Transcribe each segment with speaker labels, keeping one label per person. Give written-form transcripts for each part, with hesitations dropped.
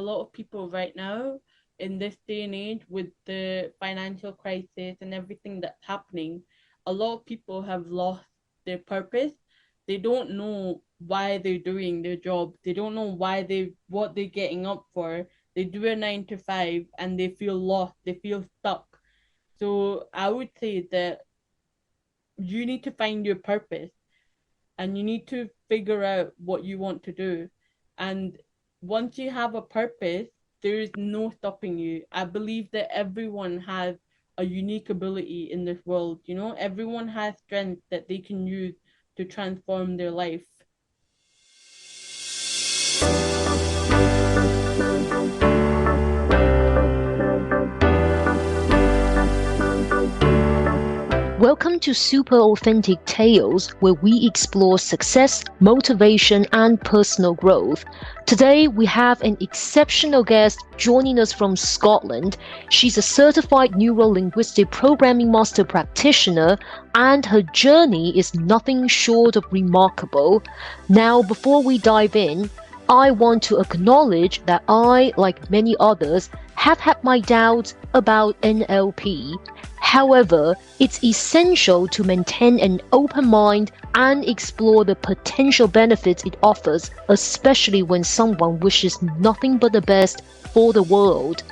Speaker 1: A lot of people right now in this day and age with the financial crisis and everything that's happening, a lot of people have lost their purpose. They don't know why they're doing their job. They don't know why they what they're getting up for. They do a 9 to 5 and they feel lost. They feel stuck. So I would say that you need to find your purpose and you need to figure out what you want to do. And once you have a purpose, there is no stopping you. I believe that everyone has a unique ability in this world. Everyone has strength that they can use to transform their life.
Speaker 2: Welcome to Super Authentic Tales, where we explore success, motivation, and personal growth. Today, we have an exceptional guest joining us from Scotland. She's a certified Neuro-Linguistic Programming Master Practitioner, and her journey is nothing short of remarkable. Now, before we dive in, I want to acknowledge that I, like many others, have had my doubts about NLP. However, it's essential to maintain an open mind and explore the potential benefits it offers, especially when someone wishes nothing but the best for the world.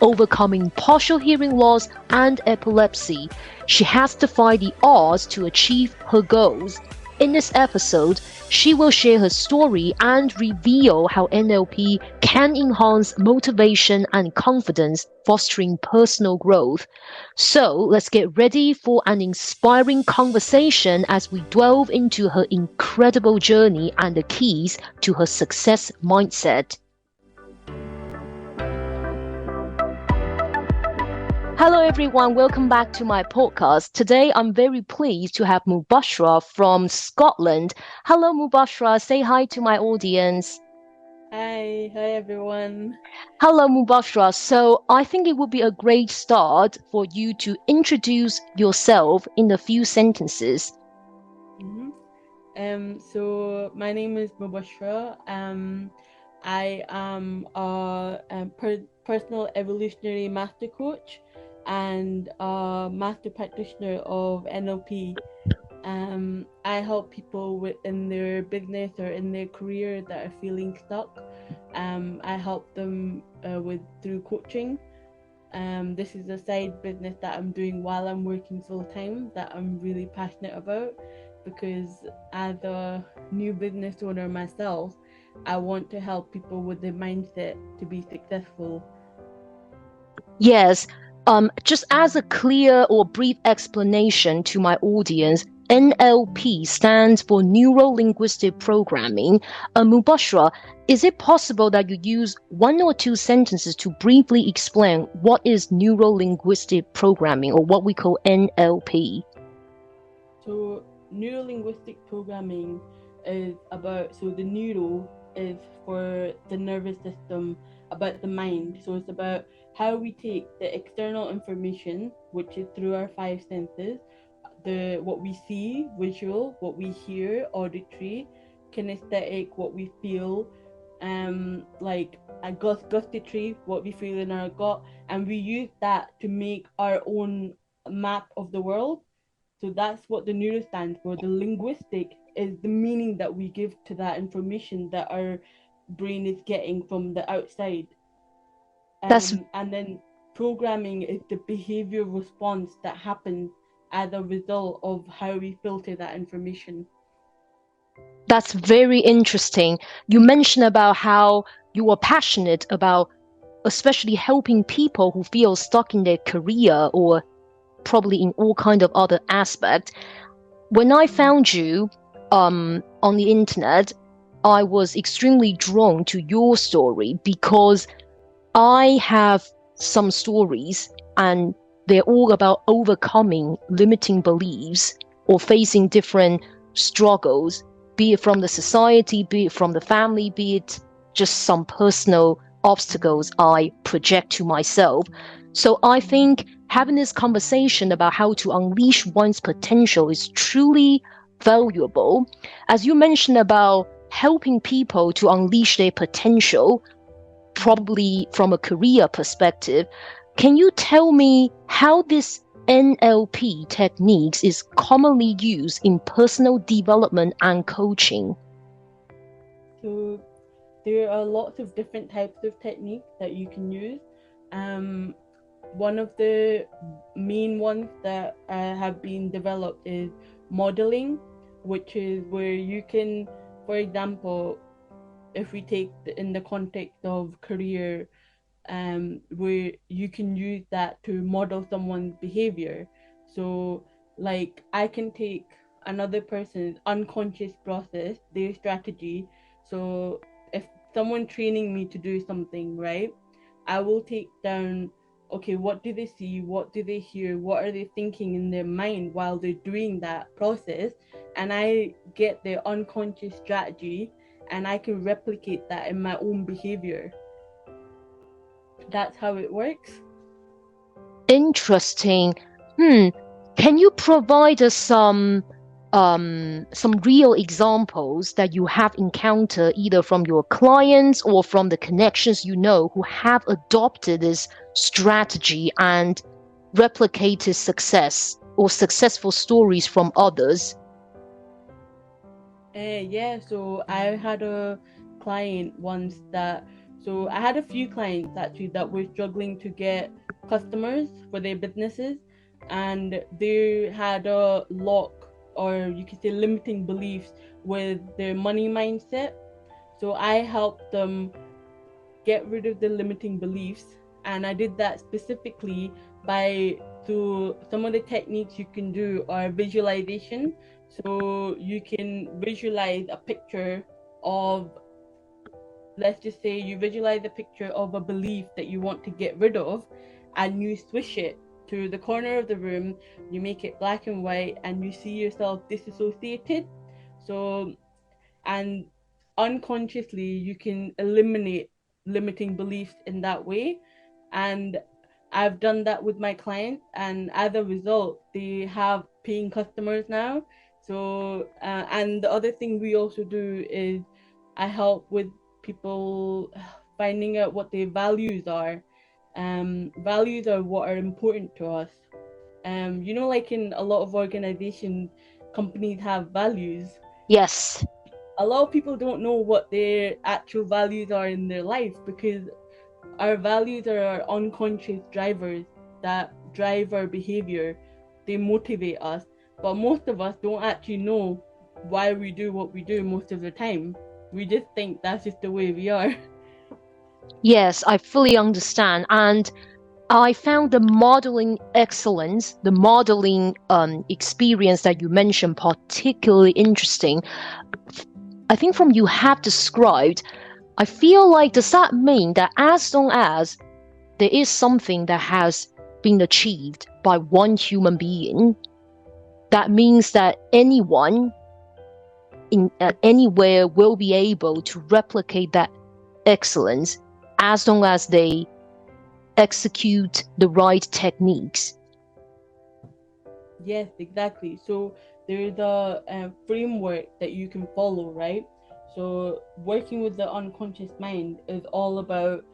Speaker 2: Overcoming partial hearing loss and epilepsy, she has defied the odds to achieve her goals. In this episode, she will share her story and reveal how NLP can enhance motivation and confidence, fostering personal growth. So let's get ready for an inspiring conversation as we delve into her incredible journey and the keys to her success mindset. Hello everyone, welcome back to my podcast. Today I'm very pleased to have Mubashra from Scotland. Hello Mubashra, say hi to my audience.
Speaker 1: Hi everyone.
Speaker 2: Hello Mubashra. So I think it would be a great start for you to introduce yourself in a few sentences.
Speaker 1: So my name is Mubashra. I am a personal evolutionary master coach and a master practitioner of NLP. I help people in their business or in their career that are feeling stuck. I help them with through coaching. This is a side business that I'm doing while I'm working full time that I'm really passionate about because as a new business owner myself, I want to help people with the mindset to be successful.
Speaker 2: Yes, just as a clear or brief explanation to my audience, NLP stands for Neuro-Linguistic Programming. Mubashra, is it possible that you use one or two sentences to briefly explain what is Neuro-Linguistic Programming or what we call NLP?
Speaker 1: So, neuro-linguistic programming is about, so the neuro is for the nervous system, about the mind. So, it's about how we take the external information, which is through our five senses, the what we see, visual, what we hear, auditory, kinesthetic, what we feel, like a gustatory, what we feel in our gut, and we use that to make our own map of the world. So that's what the neuro stands for. The linguistic is the meaning that we give to that information that our brain is getting from the outside.
Speaker 2: That's
Speaker 1: And then programming is the behavior response that happens as a result of how we filter that information.
Speaker 2: That's very interesting. You mentioned about how you are passionate about especially helping people who feel stuck in their career or probably in all kind of other aspects. When I found you on the internet, I was extremely drawn to your story because I have some stories and they're all about overcoming limiting beliefs or facing different struggles, be it from the society, be it from the family, be it just some personal obstacles I project to myself. So I think having this conversation about how to unleash one's potential is truly valuable. As you mentioned about helping people to unleash their potential, probably from a career perspective. Can you tell me how this NLP techniques is commonly used in personal development and coaching?
Speaker 1: So there are lots of different types of techniques that you can use. One of the main ones that have been developed is modeling, which is where you can, for example, if we take in the context of career, where you can use that to model someone's behavior. So, like, I can take another person's unconscious process, their strategy. So, if someone training me to do something, right, I will take down, okay, what do they see? What do they hear? What are they thinking in their mind while they're doing that process? And I get their unconscious strategy and I can replicate that in my own behavior. That's how it works.
Speaker 2: Interesting. Can you provide us some real examples that you have encountered either from your clients or from the connections you know who have adopted this strategy and replicated success or successful stories from others?
Speaker 1: Yeah, so I had a client once that, so I had a few clients actually that were struggling to get customers for their businesses, and they had a lock, or you could say limiting beliefs with their money mindset. So I helped them get rid of the limiting beliefs, and I did that specifically by, through some of the techniques you can do are visualization. So you can visualize a picture of, let's just say you visualize a picture of a belief that you want to get rid of, and you swish it to the corner of the room, you make it black and white, and you see yourself disassociated. So, and unconsciously you can eliminate limiting beliefs in that way. And I've done that with my clients, and as a result they have paying customers now. So and the other thing we also do is I help with people finding out what their values are. Values are what are important to us. Like in a lot of organizations, companies have values.
Speaker 2: Yes.
Speaker 1: A lot of people don't know what their actual values are in their life, because our values are our unconscious drivers that drive our behavior. They motivate us, but most of us don't actually know why we do what we do most of the time. We just think that's just the way we are.
Speaker 2: Yes, I fully understand. And I found the modeling excellence, the modeling experience that you mentioned particularly interesting. I think from you have described, I feel like, does that mean that as long as there is something that has been achieved by one human being, that means that anyone in anywhere will be able to replicate that excellence as long as they execute the right techniques?
Speaker 1: Yes, exactly. So there's a framework that you can follow, right? So working with the unconscious mind is all about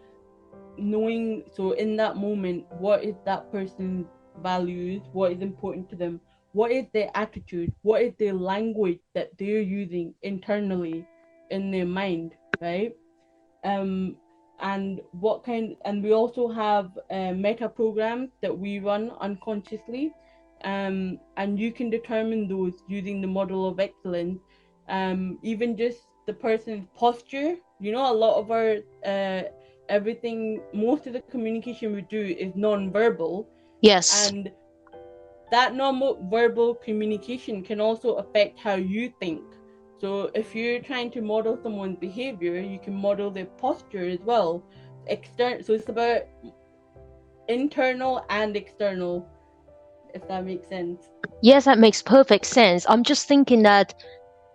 Speaker 1: knowing, so in that moment, what is that person's values, what is important to them, what is their attitude, what is their language that they're using internally in their mind, right? um and what kind, and we also have meta programs that we run unconsciously, and you can determine those using the model of excellence. Even just the person's posture, a lot of our everything, most of the communication we do is non-verbal,
Speaker 2: Yes.
Speaker 1: and that non-verbal communication can also affect how you think. So if you're trying to model someone's behavior, you can model their posture as well. So it's about internal and external, if that makes sense.
Speaker 2: Yes, that makes perfect sense. I'm just thinking that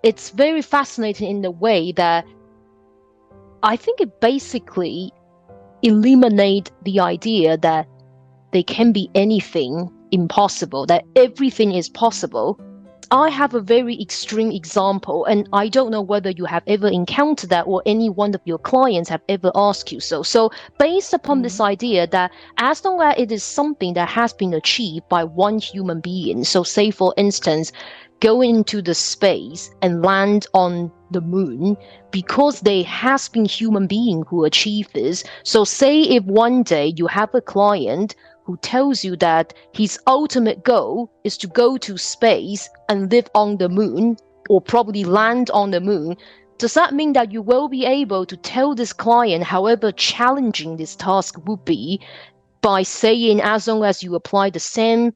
Speaker 2: it's very fascinating in the way that I think it basically eliminate the idea that there can be anything impossible, that everything is possible. I have a very extreme example, and I don't know whether you have ever encountered that or any one of your clients have ever asked you so. So based upon this idea that as long as it is something that has been achieved by one human being, so say for instance, going into the space and land on the moon, because there has been human being who achieve this. So say if one day you have a client who tells you that his ultimate goal is to go to space and live on the moon or probably land on the moon, does that mean that you will be able to tell this client, however challenging this task would be, by saying as long as you apply the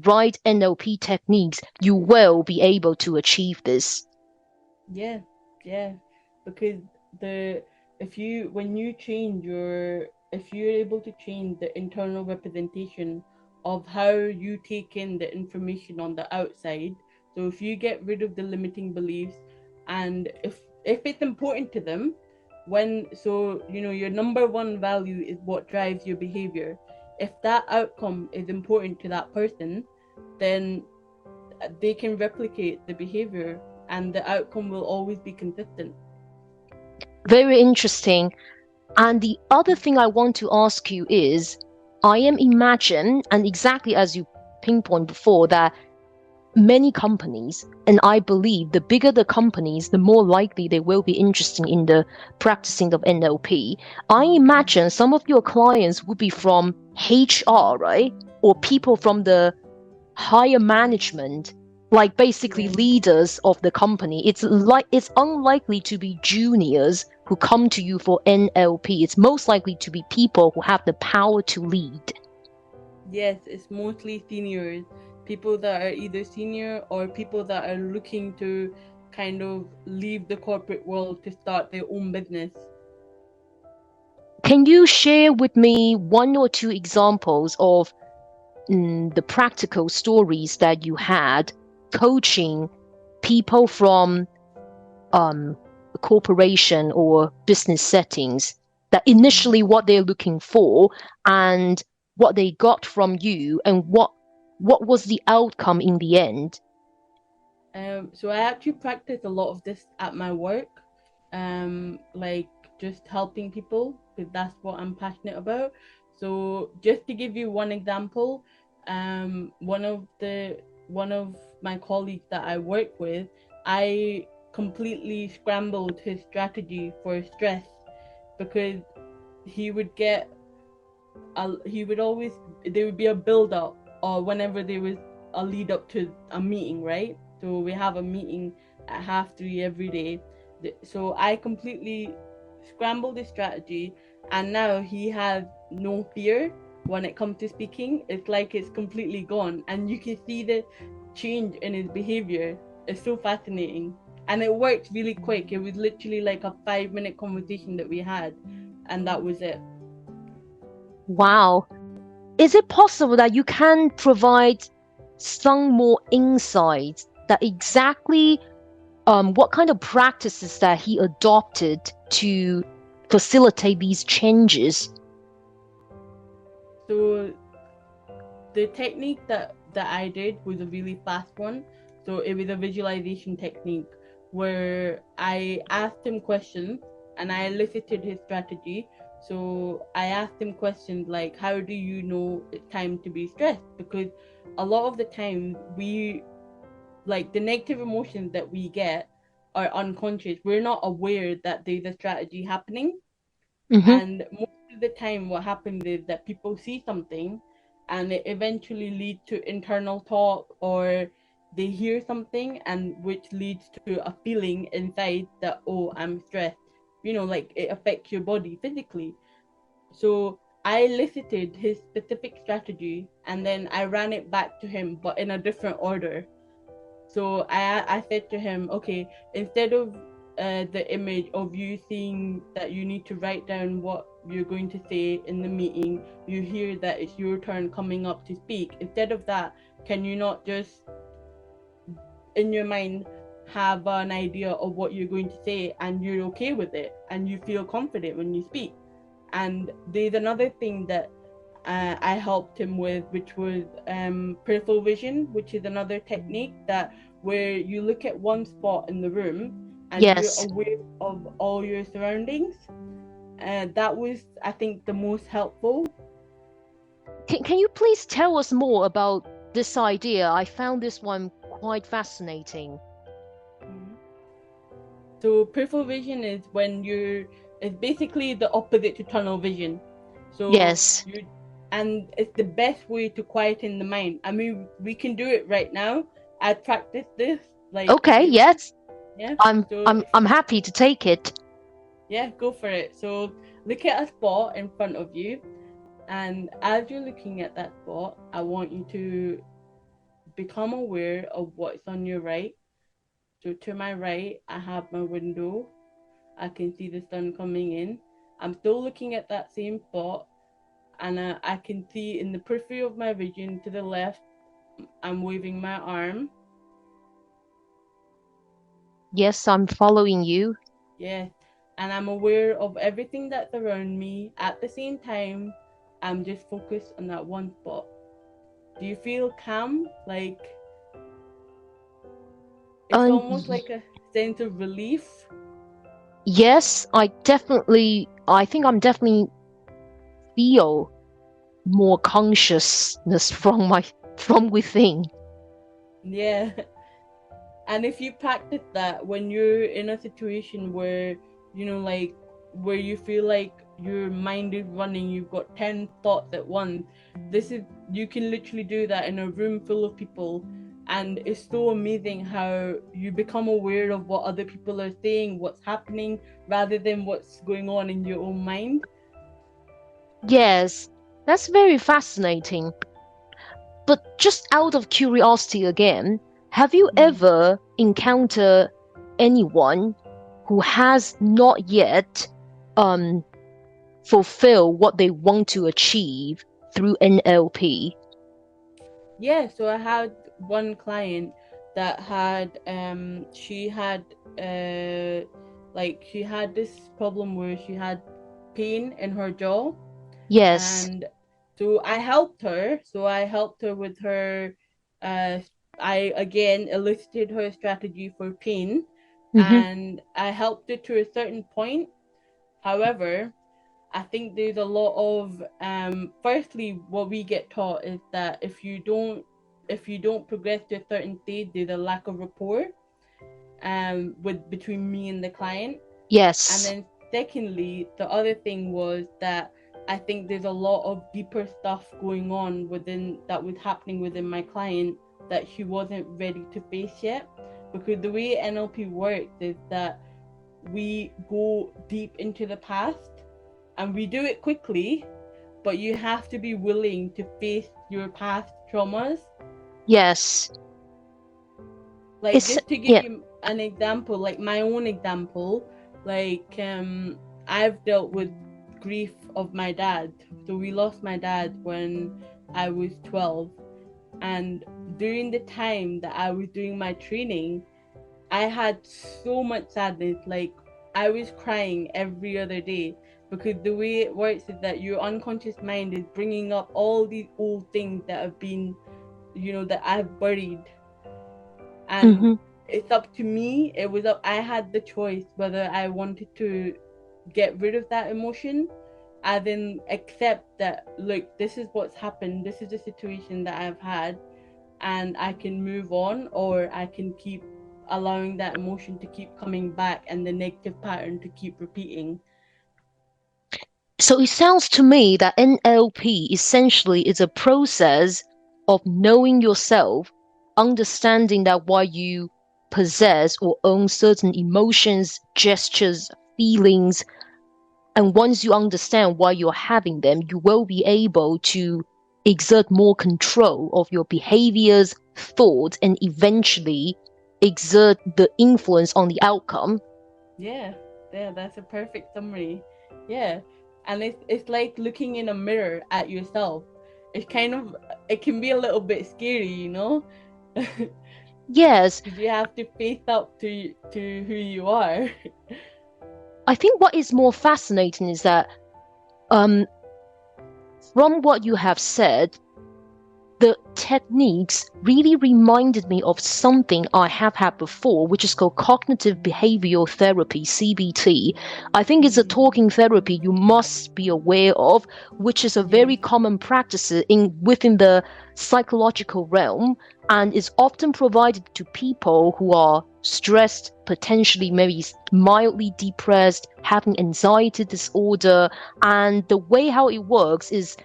Speaker 2: right NLP techniques, you will be able to achieve this?
Speaker 1: Yeah, yeah, because the if you when you change your if you're able to change the internal representation of how you take in the information on the outside, so if you get rid of the limiting beliefs, and if it's important to them, when so you know your number one value is what drives your behavior. If that outcome is important to that person, then they can replicate the behavior and the outcome will always be consistent.
Speaker 2: Very interesting. And the other thing I want to ask you is, I am imagine, and exactly as you pinpoint before, that many companies, and I believe the bigger the companies, the more likely they will be interested in the practicing of NLP. I imagine some of your clients would be from HR, right? Or people from the higher management, like basically
Speaker 1: Yeah.
Speaker 2: leaders of the company. It's unlikely to be juniors who come to you for NLP. It's most likely to be people who have the power to lead.
Speaker 1: Yes, it's mostly seniors, people that are either senior or people that are looking to kind of leave the corporate world to start their own business.
Speaker 2: Can you share with me one or two examples of the practical stories that you had coaching people from a corporation or business settings, that initially what they're looking for and what they got from you, and what was the outcome in the end?
Speaker 1: So I actually practice a lot of this at my work, like just helping people because that's what I'm passionate about. So just to give you one example, one of my colleagues that I work with, I completely scrambled his strategy for stress because he would get he would always there would be a build up or whenever there was a lead up to a meeting, right? So we have a meeting at 3:30 every day. So I completely scrambled the strategy, and now he has no fear when it comes to speaking. It's like it's completely gone, and you can see the change in his behavior. It's so fascinating, and it worked really quick. It was literally like a 5-minute conversation that we had, and that was it.
Speaker 2: Wow. Is it possible that you can provide some more insights that exactly what kind of practices that he adopted to facilitate these changes?
Speaker 1: So the technique that I did was a really fast one. So it was a visualization technique where I asked him questions and I elicited his strategy. So I asked him questions like, how do you know it's time to be stressed? Because a lot of the time we like the negative emotions that we get are unconscious. We're not aware that there's a strategy happening,
Speaker 2: Mm-hmm.
Speaker 1: and most of the time what happens is that people see something and it eventually leads to internal talk, or they hear something and which leads to a feeling inside that, oh, I'm stressed, like it affects your body physically. So I elicited his specific strategy and then I ran it back to him but in a different order. So I said to him, okay, instead of the image of you seeing that you need to write down what you're going to say in the meeting, you hear that it's your turn coming up to speak. Instead of that, can you not just in your mind have an idea of what you're going to say and you're okay with it and you feel confident when you speak? And there's another thing that I helped him with, which was peripheral vision, which is another technique that where you look at one spot in the room and you're
Speaker 2: Yes.
Speaker 1: aware of all your surroundings. That was, I think, the most helpful.
Speaker 2: Can you please tell us more about this idea? I found this one quite fascinating.
Speaker 1: Mhm. So peripheral vision is when you're, it's basically the opposite to tunnel vision. So
Speaker 2: Yes.
Speaker 1: you, and it's the best way to quieten the mind. I mean, we can do it right now. I practiced this like
Speaker 2: Okay,
Speaker 1: daily.
Speaker 2: yes.
Speaker 1: Yeah.
Speaker 2: I'm
Speaker 1: So
Speaker 2: I'm I'm happy to take it.
Speaker 1: yeah, go for it. So look at a spot in front of you, and as you're looking at that spot, I want you to become aware of what's on your right. So to my right, I have my window. I can see the sun coming in. I'm still looking at that same spot, and I can see in the periphery of my vision to the left, I'm waving my arm.
Speaker 2: Yes, I'm following you.
Speaker 1: Yes, and I'm aware of everything that's around me. At the same time, I'm just focused on that one spot. Do you feel calm? Like it's almost
Speaker 2: Y-
Speaker 1: like a sense of relief.
Speaker 2: yes, I think I'm definitely feel more consciousness from within.
Speaker 1: Yeah. And if you practice that when you're in a situation where, like where you feel like your mind is running, you've got 10 thoughts at once, you can literally do that in a room full of people. And it's so amazing how you become aware of what other people are saying, what's happening, rather than what's going on in your own mind.
Speaker 2: Yes, that's very fascinating. But just out of curiosity again, have you
Speaker 1: Mhm.
Speaker 2: ever encountered anyone who has not yet um fulfill what they want to achieve through NLP?
Speaker 1: Yeah, so I had one client that had she had she had this problem where she had pain in her jaw,
Speaker 2: Yes.
Speaker 1: and so I helped her with her uh I again elicited her strategy for pain,
Speaker 2: Mm-hmm.
Speaker 1: and I helped her to a certain point. However, I think there's a lot of firstly what we get taught is that if you don't progress to a certain stage, there's a lack of rapport with between me and the client. And
Speaker 2: Yes.
Speaker 1: then secondly, the other thing was that I think there's a lot of deeper stuff going on within that was happening within my client that she wasn't ready to face yet. Because the way NLP works is that we go deep into the past and we do it quickly, but you have to be willing to face your past traumas.
Speaker 2: Yes.
Speaker 1: Like
Speaker 2: It's
Speaker 1: just to give
Speaker 2: yeah.
Speaker 1: you an example, like my own example, like I've dealt with grief of my dad. So we lost my dad when I was 12, and during the time that I was doing my training, I had so much sadness. Like I was crying every other day because the way it works is that your unconscious mind is bringing up all these old things that have been, that I've buried, and
Speaker 2: Mm-hmm.
Speaker 1: it's up to me. It was up. I had the choice whether I wanted to get rid of that emotion, and then accept that look, this is what's happened. This is the situation that I've had, and I can move on, or I can keep allowing that emotion to keep coming back and the negative pattern to keep repeating.
Speaker 2: So it sounds to me that NLP essentially is a process of knowing yourself, understanding that why you possess or own certain emotions, gestures, feelings, and once you understand why you're having them, you will be able to exert more control of your behaviors, thoughts, and eventually exert the influence on the outcome.
Speaker 1: Yeah, yeah, that's a perfect summary. Yeah, and it's like looking in a mirror at yourself. It's kind of it can be a little bit scary, because
Speaker 2: Yes,
Speaker 1: you have to face up to who you are.
Speaker 2: I think what is more fascinating is that um, from what you have said, the techniques really reminded me of something I have had before, which is called cognitive behavioral therapy, CBT. I think it's a talking therapy you must be aware of, which is a very common practice within the psychological realm, and is often provided to people who are stressed, potentially maybe mildly depressed, having anxiety disorder. And the way how it works is,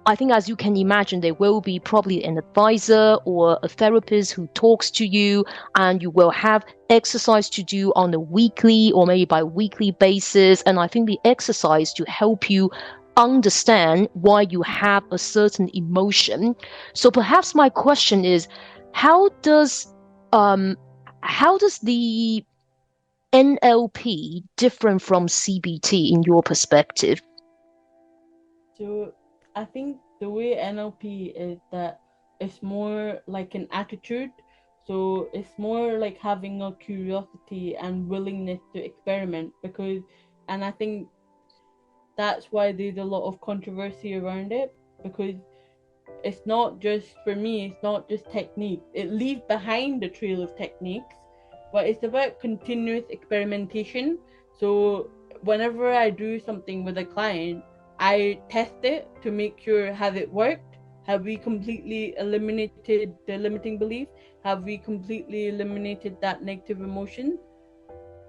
Speaker 2: I think, as you can imagine, there will be probably an advisor or a therapist who talks to you, and you will have exercise to do on a weekly or maybe bi-weekly basis. And I think the exercise to help you understand why you have a certain emotion. So perhaps my question is, how does the NLP different from CBT in your perspective?
Speaker 1: So I think the way NLP is that it's more like an attitude. So it's more like having a curiosity and willingness to experiment, and I think that's why there's a lot of controversy around it, because it's not just, for me, it's not just technique. It leaves behind a trail of techniques, but it's about continuous experimentation. So whenever I do something with a client, I test it to make sure, has it worked? Have we completely eliminated the limiting belief? Have we completely eliminated that negative emotion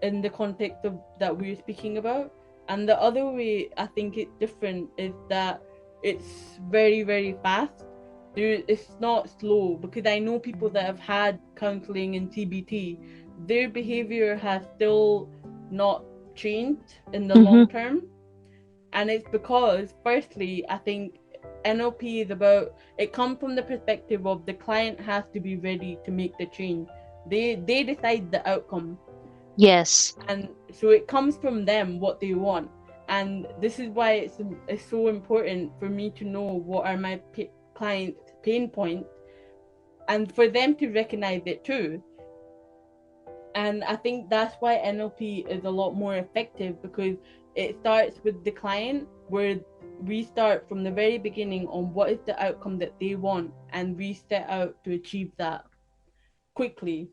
Speaker 1: in the context of that we're speaking about? And the other way I think it's different is that it's very, very fast. It's not slow, because I know people that have had counseling and CBT, their behavior has still not changed in the long term. And it's because, firstly, I think NLP is about, it comes from the perspective of the client has to be ready to make the change. They decide the outcome,
Speaker 2: Yes.
Speaker 1: and so it comes from them what they want. And this is why it's so important for me to know what are my clients' pain points, and for them to recognize it too. And I think that's why NLP is a lot more effective, because it starts with the client, where we start from the very beginning on what is the outcome that they want, and we set out to achieve that quickly.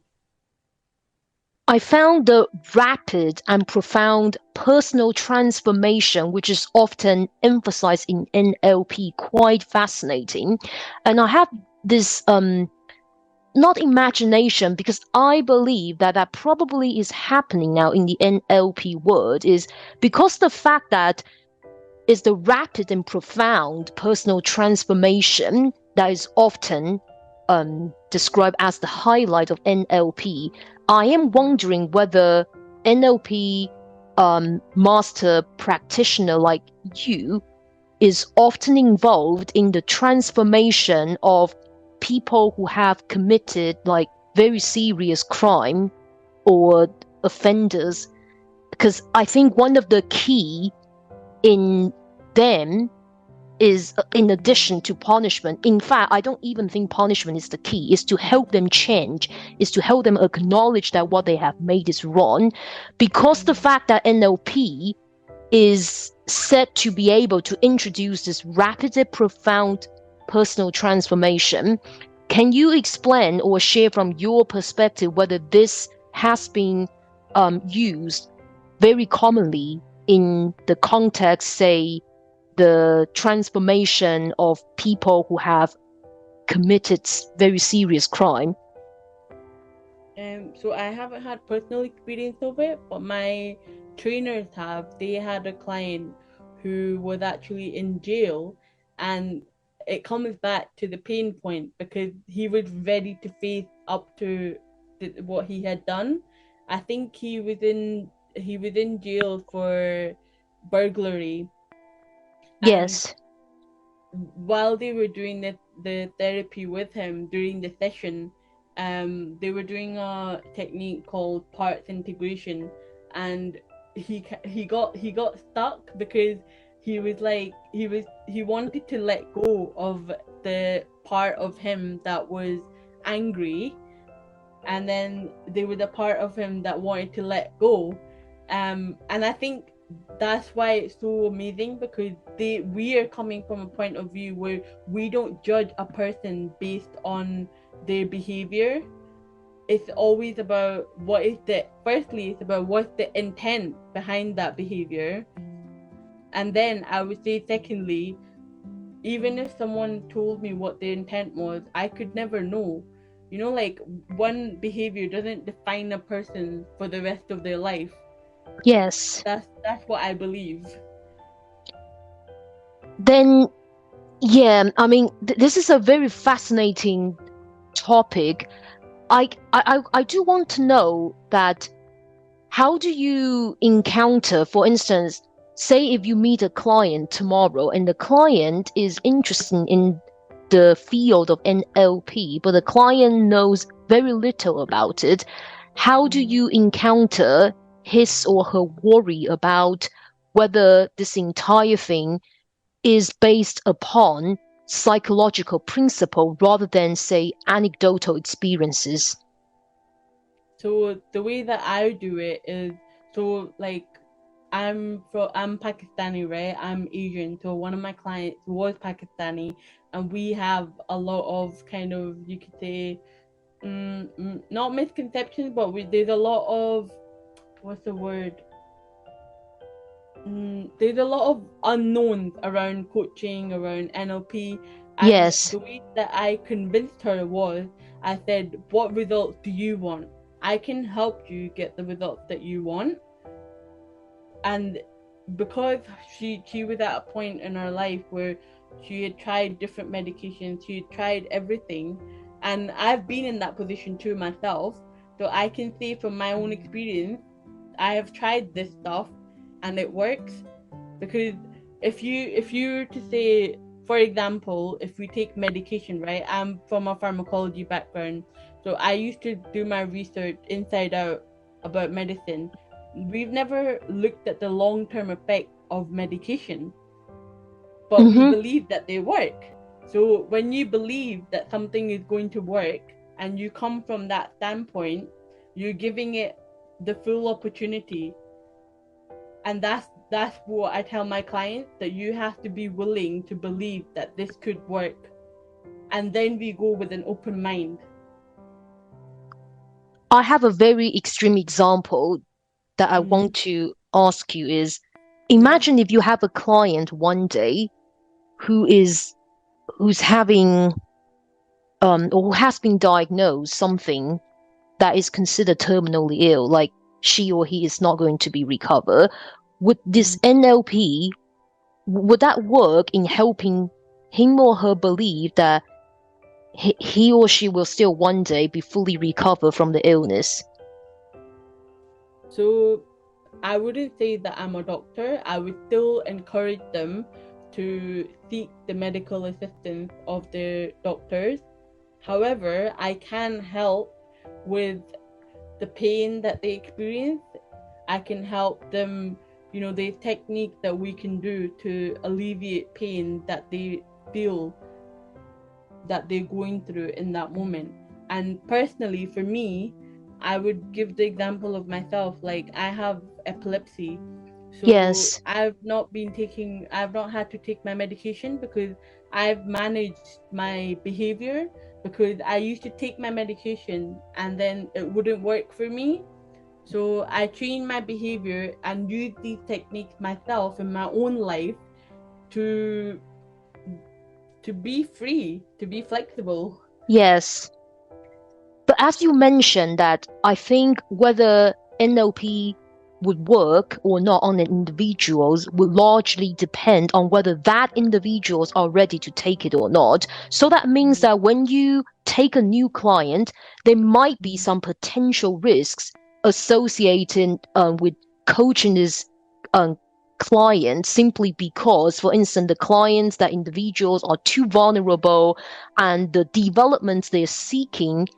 Speaker 2: I found the rapid and profound personal transformation, which is often emphasized in NLP, quite fascinating. And I have this not imagination, because I believe that that probably is happening now in the NLP world, is because the fact that is the rapid and profound personal transformation that is often described as the highlight of NLP. I am wondering whether NLP master practitioner like you is often involved in the transformation of people who have committed like very serious crime or offenders, because I think one of the key in them is, in addition to punishment, in fact, I don't even think punishment is the key, is to help them change, is to help them acknowledge that what they have made is wrong, because the fact that NLP is said to be able to introduce this rapid and profound personal transformation. Can you explain or share from your perspective whether this has been used very commonly in the context, say, the transformation of people who have committed very serious crime?
Speaker 1: So I haven't had personal experience of it, but my trainers have. They had a client who was actually in jail, and it comes back to the pain point, because he was ready to face up to what he had done. I think he was in jail for burglary, and
Speaker 2: Yes.
Speaker 1: while they were doing the therapy with him during the session, they were doing a technique called parts integration, and he got stuck, because he wanted to let go of the part of him that was angry, and then there was a part of him that wanted to let go. And I think that's why it's so amazing, because we are coming from a point of view where we don't judge a person based on their behavior. It's always about it's about what's the intent behind that behavior. And then I would say, secondly, even if someone told me what their intent was, I could never know. Like, one behavior doesn't define a person for the rest of their life.
Speaker 2: Yes.
Speaker 1: That's what I believe.
Speaker 2: Then, yeah, I mean, this is a very fascinating topic. I do want to know that how do you encounter, for instance, say if you meet a client tomorrow and the client is interested in the field of NLP, but the client knows very little about it, how do you encounter his or her worry about whether this entire thing is based upon psychological principle rather than, say, anecdotal experiences?
Speaker 1: So the way that I do it is, so like, I'm Pakistani, right? I'm Asian. So one of my clients was Pakistani, and we have a lot of, kind of, you could say, not misconceptions, but there's a lot of, what's the word? There's a lot of unknowns around coaching, around NLP, and
Speaker 2: Yes.
Speaker 1: the way that I convinced her was, I said, "What results do you want? I can help you get the results that you want." And because she was at a point in her life where she had tried different medications, she had tried everything, and I've been in that position too myself, so I can say from my own experience, I have tried this stuff and it works. Because if you were to say, for example, if we take medication, right? I'm from a pharmacology background, so I used to do my research inside out about medicine. We've never looked at the long-term effect of medication, but we
Speaker 2: Mm-hmm.
Speaker 1: believe that they work. So when you believe that something is going to work and you come from that standpoint, you're giving it the full opportunity. And that's what I tell my clients, that you have to be willing to believe that this could work, and then we go with an open mind.
Speaker 2: I have a very extreme example that I
Speaker 1: Mm-hmm.
Speaker 2: want to ask you is,
Speaker 1: Yeah.
Speaker 2: imagine if you have a client one day who's having or who has been diagnosed something that is considered terminally ill, like she or he is not going to be recovered. Would
Speaker 1: Mm-hmm.
Speaker 2: this NLP, would that work in helping him or her believe that he or she will still one day be fully recovered from the illness?
Speaker 1: So I wouldn't say that I'm a doctor. I would still encourage them to seek the medical assistance of their doctors. However, I can help with the pain that they experience. I can help them, there's techniques that we can do to alleviate pain that they feel that they're going through in that moment. And personally, for me, I would give the example of myself. Like, I have epilepsy. So
Speaker 2: Yes.
Speaker 1: I've not had to take my medication, because I've managed my behavior, because I used to take my medication and then it wouldn't work for me. So I train my behavior and use these techniques myself in my own life to be free, to be flexible.
Speaker 2: Yes. But as you mentioned that, I think whether NLP would work or not on an individuals would largely depend on whether that individuals are ready to take it or not. So that means that when you take a new client, there might be some potential risks associated with coaching this um, client simply because, for instance, the clients, that individuals are too vulnerable and the developments they're seeking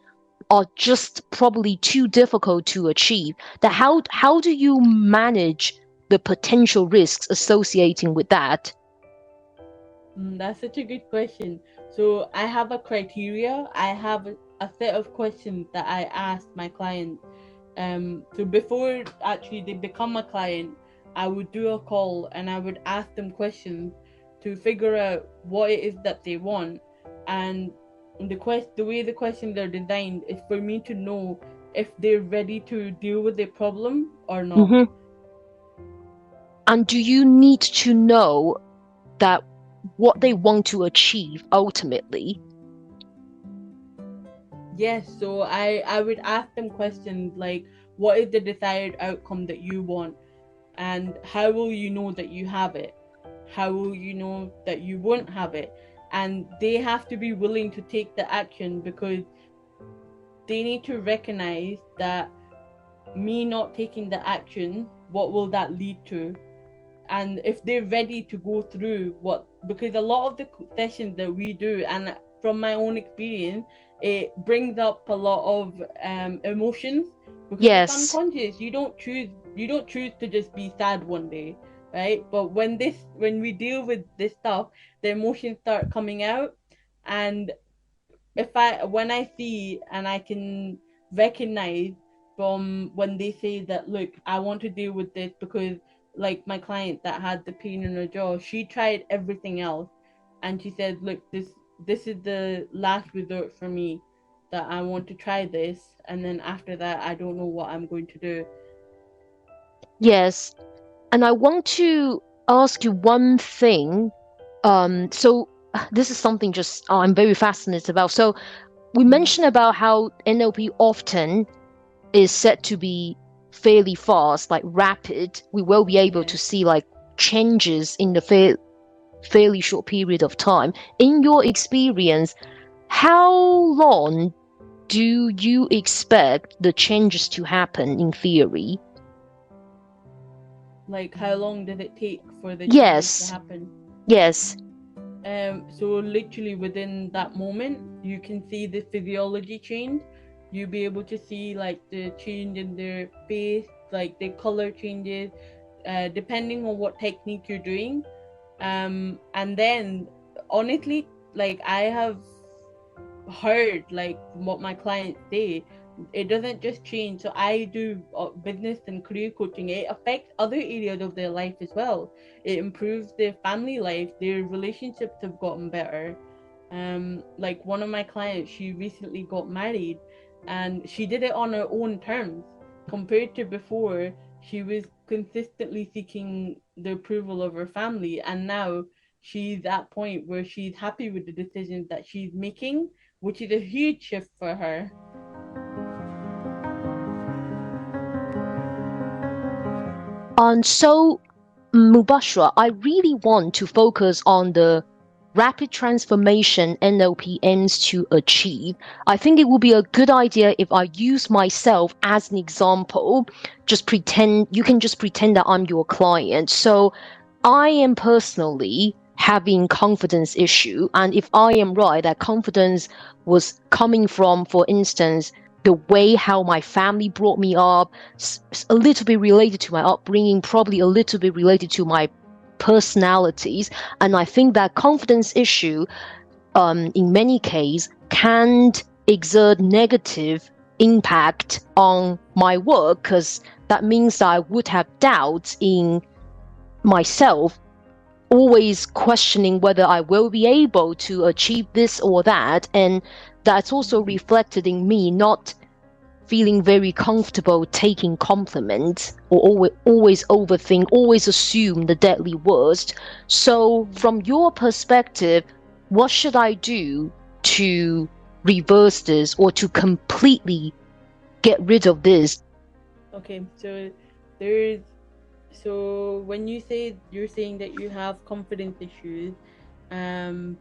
Speaker 2: are just probably too difficult to achieve. That how do you manage the potential risks associating with that?
Speaker 1: That's such a good question. So I have a criteria. I have a set of questions that I ask my clients. So before actually they become a client, I would do a call and I would ask them questions to figure out what it is that they want. And the way the questions are designed is for me to know if they're ready to deal with the problem or not.
Speaker 2: Mm-hmm. And do you need to know that what they want to achieve ultimately?
Speaker 1: Yes, so I would ask them questions like, what is the desired outcome that you want, and how will you know that you have it? How will you know that you won't have it? And they have to be willing to take the action, because they need to recognize that me not taking the action, what will that lead to? And if they're ready to go through what, because a lot of the sessions that we do, and from my own experience, it brings up a lot of emotions, because it's
Speaker 2: Yes.
Speaker 1: unconscious. You don't choose to just be sad one day, right? But when we deal with this stuff, the emotions start coming out. And if I when I see and I can recognize from when they say that, look, I want to deal with this because, like my client that had the pain in her jaw, she tried everything else, and she said, look, this is the last resort for me, that I want to try this, and then after that I don't know what I'm going to do.
Speaker 2: Yes. And I want to ask you one thing. So this is something just I'm very fascinated about. So we
Speaker 1: Mm.
Speaker 2: mentioned about how NLP often is said to be fairly fast, like rapid. We will be able
Speaker 1: Yeah.
Speaker 2: to see like changes in the fairly short period of time. In your experience, how long do you expect the changes to happen in theory?
Speaker 1: Like, how long did it take for the changes to
Speaker 2: Yes,
Speaker 1: happen?
Speaker 2: yes.
Speaker 1: So literally within that moment, you can see the physiology change. You'll be able to see like the change in their face, like the color changes, depending on what technique you're doing. And then honestly, like I have heard like what my clients say, it doesn't just change. So I do business and career coaching. It affects other areas of their life as well. It improves their family life. Their relationships have gotten better. Like one of my clients, she recently got married, and she did it on her own terms. Compared to before, she was consistently seeking the approval of her family, and now she's at point where she's happy with the decisions that she's making, which is a huge shift for her.
Speaker 2: So Mubashra, I really want to focus on the rapid transformation NLP aims to achieve. I think it would be a good idea if I use myself as an example. You can just pretend that I'm your client. So I am personally having confidence issue, and if I am right, that confidence was coming from, for instance, the way how my family brought me up, a little bit related to my upbringing, probably a little bit related to my personalities. And I think that confidence issue, in many cases, can exert negative impact on my work, because that means that I would have doubts in myself, always questioning whether I will be able to achieve this or that. And that's also reflected in me not feeling very comfortable taking compliments, or always overthink, always assume the deadly worst. So, from your perspective, what should I do to reverse this or to completely get rid of this?
Speaker 1: Okay, so there's so when you're saying that you have confidence issues, um,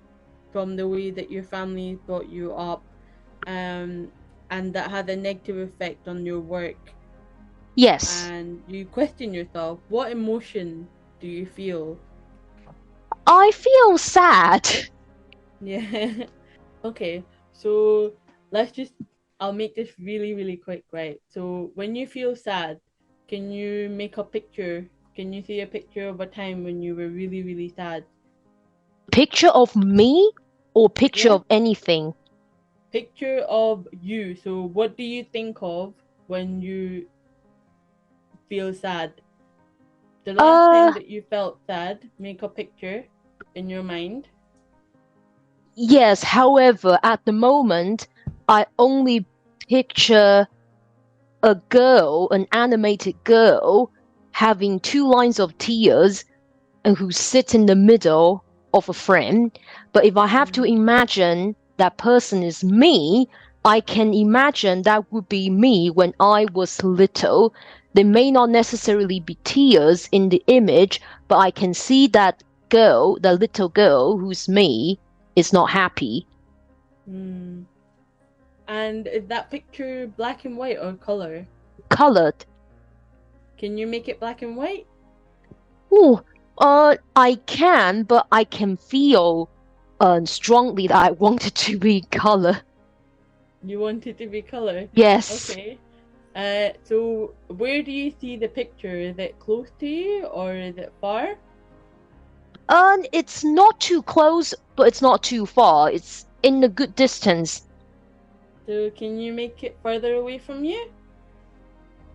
Speaker 1: from the way that your family brought you up, um, and that had a negative effect on your work,
Speaker 2: Yes,
Speaker 1: and you question yourself, what emotion do you feel?
Speaker 2: I feel sad.
Speaker 1: Yeah. Okay, so let's just, I'll make this really, really quick, right? So when you feel sad, can you make a picture? Can you see a picture of a time when you were really, really sad?
Speaker 2: Picture of me or picture
Speaker 1: Yeah?
Speaker 2: of anything?
Speaker 1: Picture of you. So what do you think of when you feel sad? The last time that you felt sad, make a picture in your mind.
Speaker 2: Yes, however, at the moment, I only picture a girl, an animated girl, having two lines of tears and who sit in the middle of a frame. But if I have to imagine that person is me, I can imagine that would be me when I was little. There may not necessarily be tears in the image, but I can see that girl, the little girl who's me, is not happy.
Speaker 1: Hmm. And is that picture black and white or color?
Speaker 2: Colored.
Speaker 1: Can you make it black and white?
Speaker 2: Ooh, I can, but I can feel strongly that I want it to be color.
Speaker 1: You want it to be color?
Speaker 2: Yes.
Speaker 1: Okay. So where do you see the picture? Is it close to you or is it far?
Speaker 2: It's not too close, but it's not too far. It's in a good distance.
Speaker 1: So can you make it further away from you?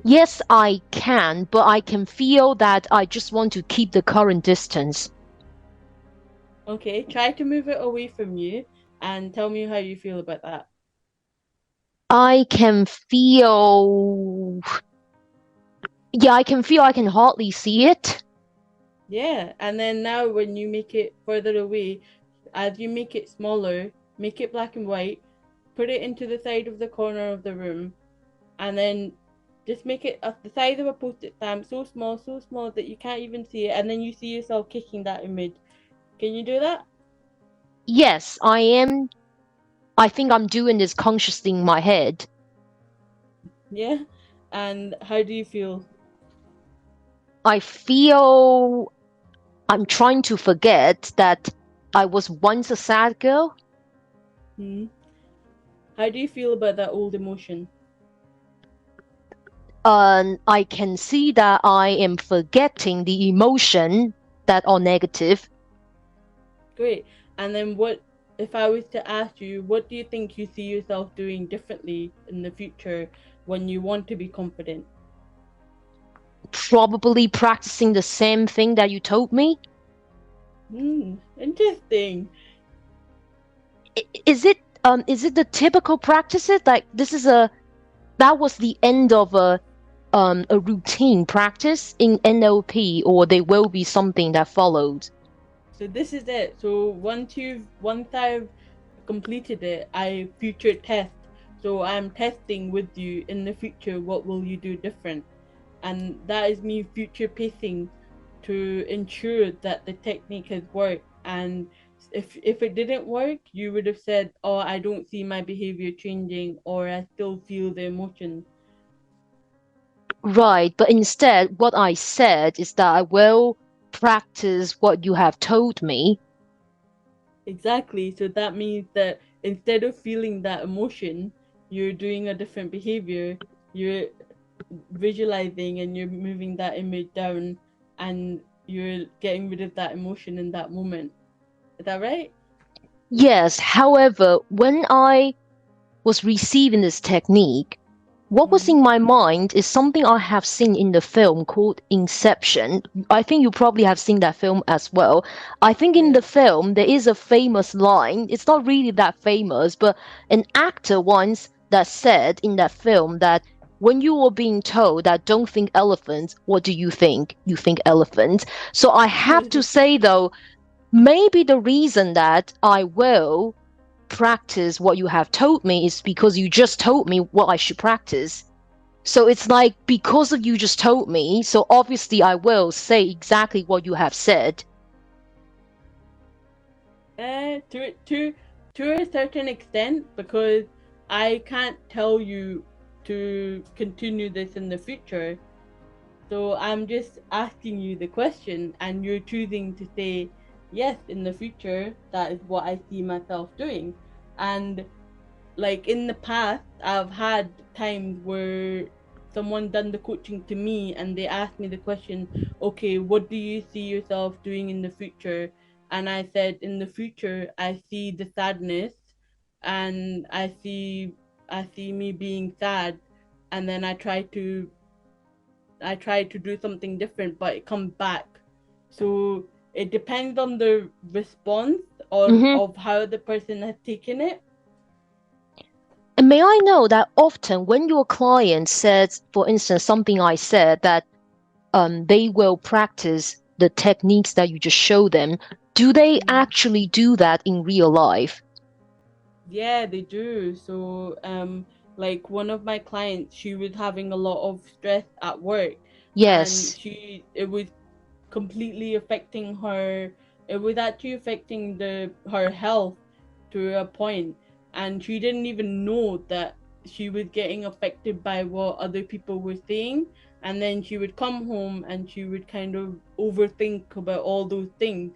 Speaker 2: Yes, I can, but I can feel that I just want to keep the current distance.
Speaker 1: Okay, try to move it away from you and tell me how you feel about that.
Speaker 2: I can feel. Yeah, I can feel I can hardly see it.
Speaker 1: Yeah, and then now when you make it further away, as you make it smaller, make it black and white, put it into the side of the corner of the room, and then just make it the size of a post-it stamp, so small that you can't even see it, and then you see yourself kicking that image. Can you do that?
Speaker 2: Yes, I am. I think I'm doing this consciously in my head.
Speaker 1: Yeah. And how do you feel?
Speaker 2: I feel I'm trying to forget that I was once a sad girl.
Speaker 1: Hmm? How do you feel about that old emotion?
Speaker 2: And I can see that I am forgetting the emotion that are negative.
Speaker 1: Great. And then what if I was to ask you, what do you think you see yourself doing differently in the future when you want to be confident?
Speaker 2: Probably practicing the same thing that you told me.
Speaker 1: Interesting.
Speaker 2: Is it the typical practices? Like this is a that was the end of a routine practice in NLP, or there will be something that followed.
Speaker 1: So this is it. So once I've completed it, I future test. So I'm testing with you in the future. What will you do different? And that is me future pacing to ensure that the technique has worked. And if it didn't work, you would have said, "Oh, I don't see my behavior changing, or I still feel the emotions."
Speaker 2: Right, but instead, what I said is that I will practice what you have told me.
Speaker 1: Exactly. So that means that instead of feeling that emotion, you're doing a different behavior. You're visualizing and you're moving that image down and you're getting rid of that emotion in that moment. Is that right?
Speaker 2: Yes, however, when I was receiving this technique, what was
Speaker 1: Mm-hmm.
Speaker 2: in my mind is something I have seen in the film called Inception. I think you probably have seen that film as well. I think in
Speaker 1: Yeah.
Speaker 2: the film there is a famous line. It's not really that famous, but an actor once that said in that film that when you were being told that don't think elephants, what do you think? You think elephants. So I have to say though, maybe the reason that I will practice what you have told me is because you just told me what I should practice. So it's like because of you just told me, so obviously I will say exactly what you have said.
Speaker 1: To a certain extent, because I can't tell you to continue this in the future. So I'm just asking you the question, and you're choosing to say yes in the future. That is what I see myself doing, and like in the past I've had times where someone done the coaching to me and they asked me the question, okay, what do you see yourself doing in the future? And I said, in the future I see the sadness, and I see me being sad, and then I try to do something different, but it comes back. So it depends on the response or
Speaker 2: Mm-hmm.
Speaker 1: of how the person has taken it.
Speaker 2: And may I know that often when your client says, for instance, something I said that they will practice the techniques that you just show them, do they actually do that in real life?
Speaker 1: Yeah, they do. So, like one of my clients, she was having a lot of stress at work, and
Speaker 2: Yes,
Speaker 1: it was completely affecting her. It was actually affecting her health to a point, and she didn't even know that she was getting affected by what other people were saying. And then she would come home and she would kind of overthink about all those things.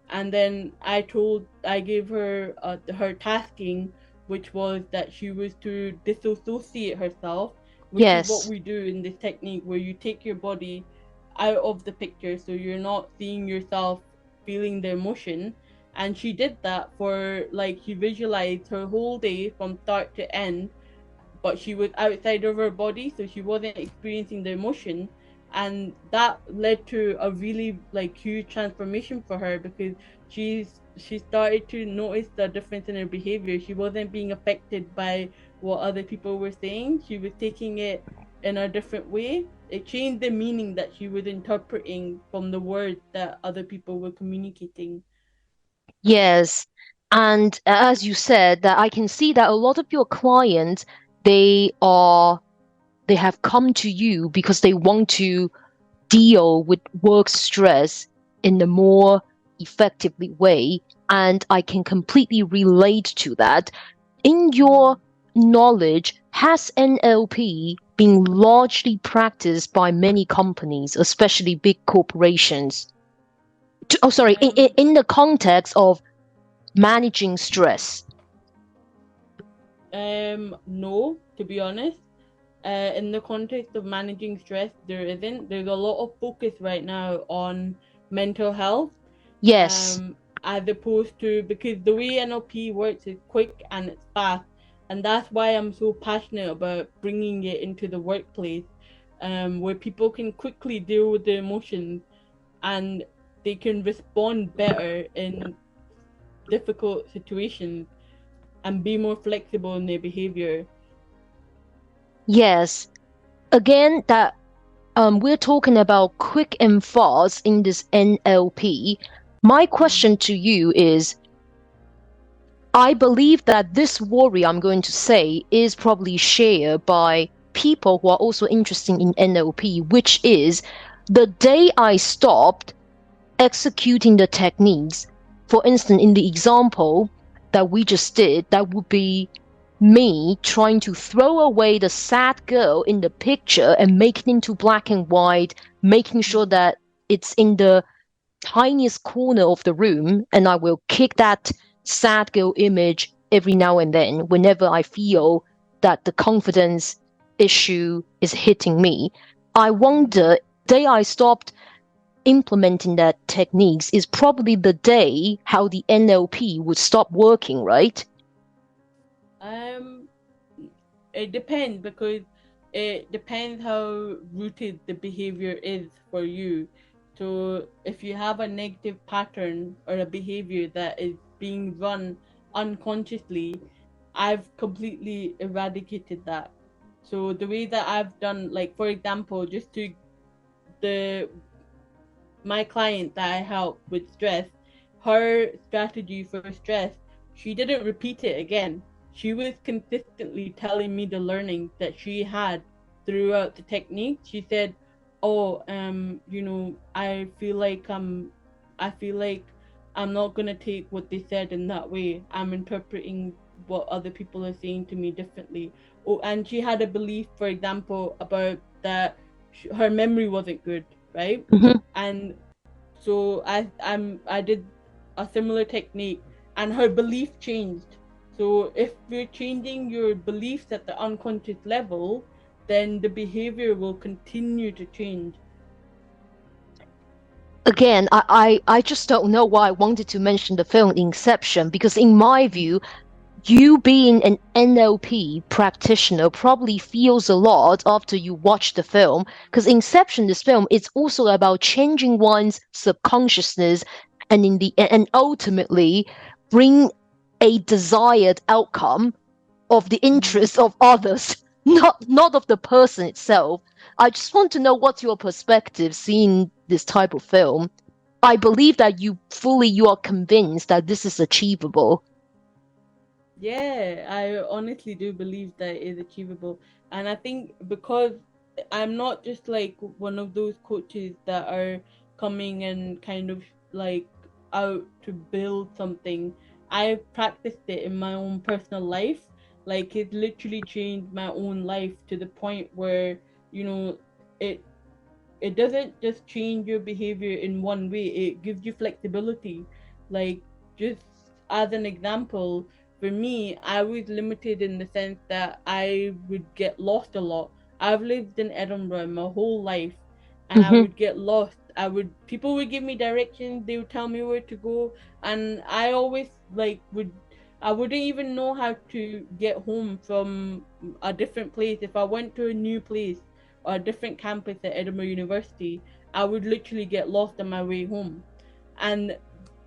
Speaker 1: And then I gave her her tasking, which was that she was to disassociate herself, which is what
Speaker 2: yes,
Speaker 1: we do in this technique, where you take your body out of the picture so you're not seeing yourself feeling the emotion. And she did that for, like, she visualized her whole day from start to end, but she was outside of her body, so she wasn't experiencing the emotion. And that led to a really, like, huge transformation for her, because she started to notice the difference in her behavior. She wasn't being affected by what other people were saying. She was taking it in a different way. It changed the meaning that she was interpreting from the words that other people were communicating.
Speaker 2: yes. And as you said, that I can see that a lot of your clients, they are they have come to you because they want to deal with work stress in a more effectively way. And I can completely relate to that. In your knowledge, has NLP been largely practiced by many companies, especially big corporations? Oh, sorry,
Speaker 1: um
Speaker 2: in the context of managing stress.
Speaker 1: no, to be honest. In the context of managing stress, there isn't. There's a lot of focus right now on mental health,
Speaker 2: Yes,
Speaker 1: as opposed to, because the way NLP works is quick and it's fast, and that's why I'm so passionate about bringing it into the workplace, where people can quickly deal with the emotions, and they can respond better in difficult situations and be more flexible in their behavior.
Speaker 2: yes. Again, that we're talking about quick and fast in this NLP. My question to you is, I believe that this worry I'm going to say is probably shared by people who are also interested in NLP, which is the day I stopped executing the techniques, for instance, in the example that we just did, that would be me trying to throw away the sad girl in the picture and make it into black and white, making sure that it's in the tiniest corner of the room, and I will kick that sad girl image every now and then whenever I feel that the confidence issue is hitting me. I wonder, the day I stopped implementing that techniques is probably the day how the NLP would stop working, right?
Speaker 1: Um, it depends, because it depends how rooted the behavior is for you. So if you have a negative pattern or a behavior that is being run unconsciously, I've completely eradicated that. So the way that I've done, like, for example, just to the my client that I help with stress, her strategy for stress, she didn't repeat it again. She was consistently telling me the learnings that she had throughout the technique. She said, "Oh, I feel like I'm not gonna take what they said in that way. I'm interpreting what other people are saying to me differently." Oh, and she had a belief, for example, about that her memory wasn't good, right?
Speaker 2: Mm-hmm.
Speaker 1: And so I did a similar technique, and her belief changed. So if you're changing your beliefs at the unconscious level, then the behavior will continue to change.
Speaker 2: Again, I just don't know why I wanted to mention the film Inception, because in my view, you being an NLP practitioner probably feels a lot after you watch the film, because Inception, this film, it's also about changing one's subconsciousness and ultimately bring a desired outcome of the interests of others, not of the person itself. I just want to know what's your perspective seeing this type of film. I believe that you are convinced that this is achievable.
Speaker 1: Yeah, I honestly do believe that it is achievable. And I think because I'm not just like one of those coaches that are coming and kind of like out to build something, I practiced it in my own personal life. Like it literally changed my own life to the point where, you know, it it doesn't just change your behavior in one way, it gives you flexibility. Like, just as an example, for me, I was limited in the sense that I would get lost a lot. I've lived in Edinburgh my whole life, and I
Speaker 2: Mm-hmm.
Speaker 1: would get lost. People would give me directions, they would tell me where to go, and I always like would I wouldn't even know how to get home from a different place. If I went to a new place or a different campus at Edinburgh University, I would literally get lost on my way home. And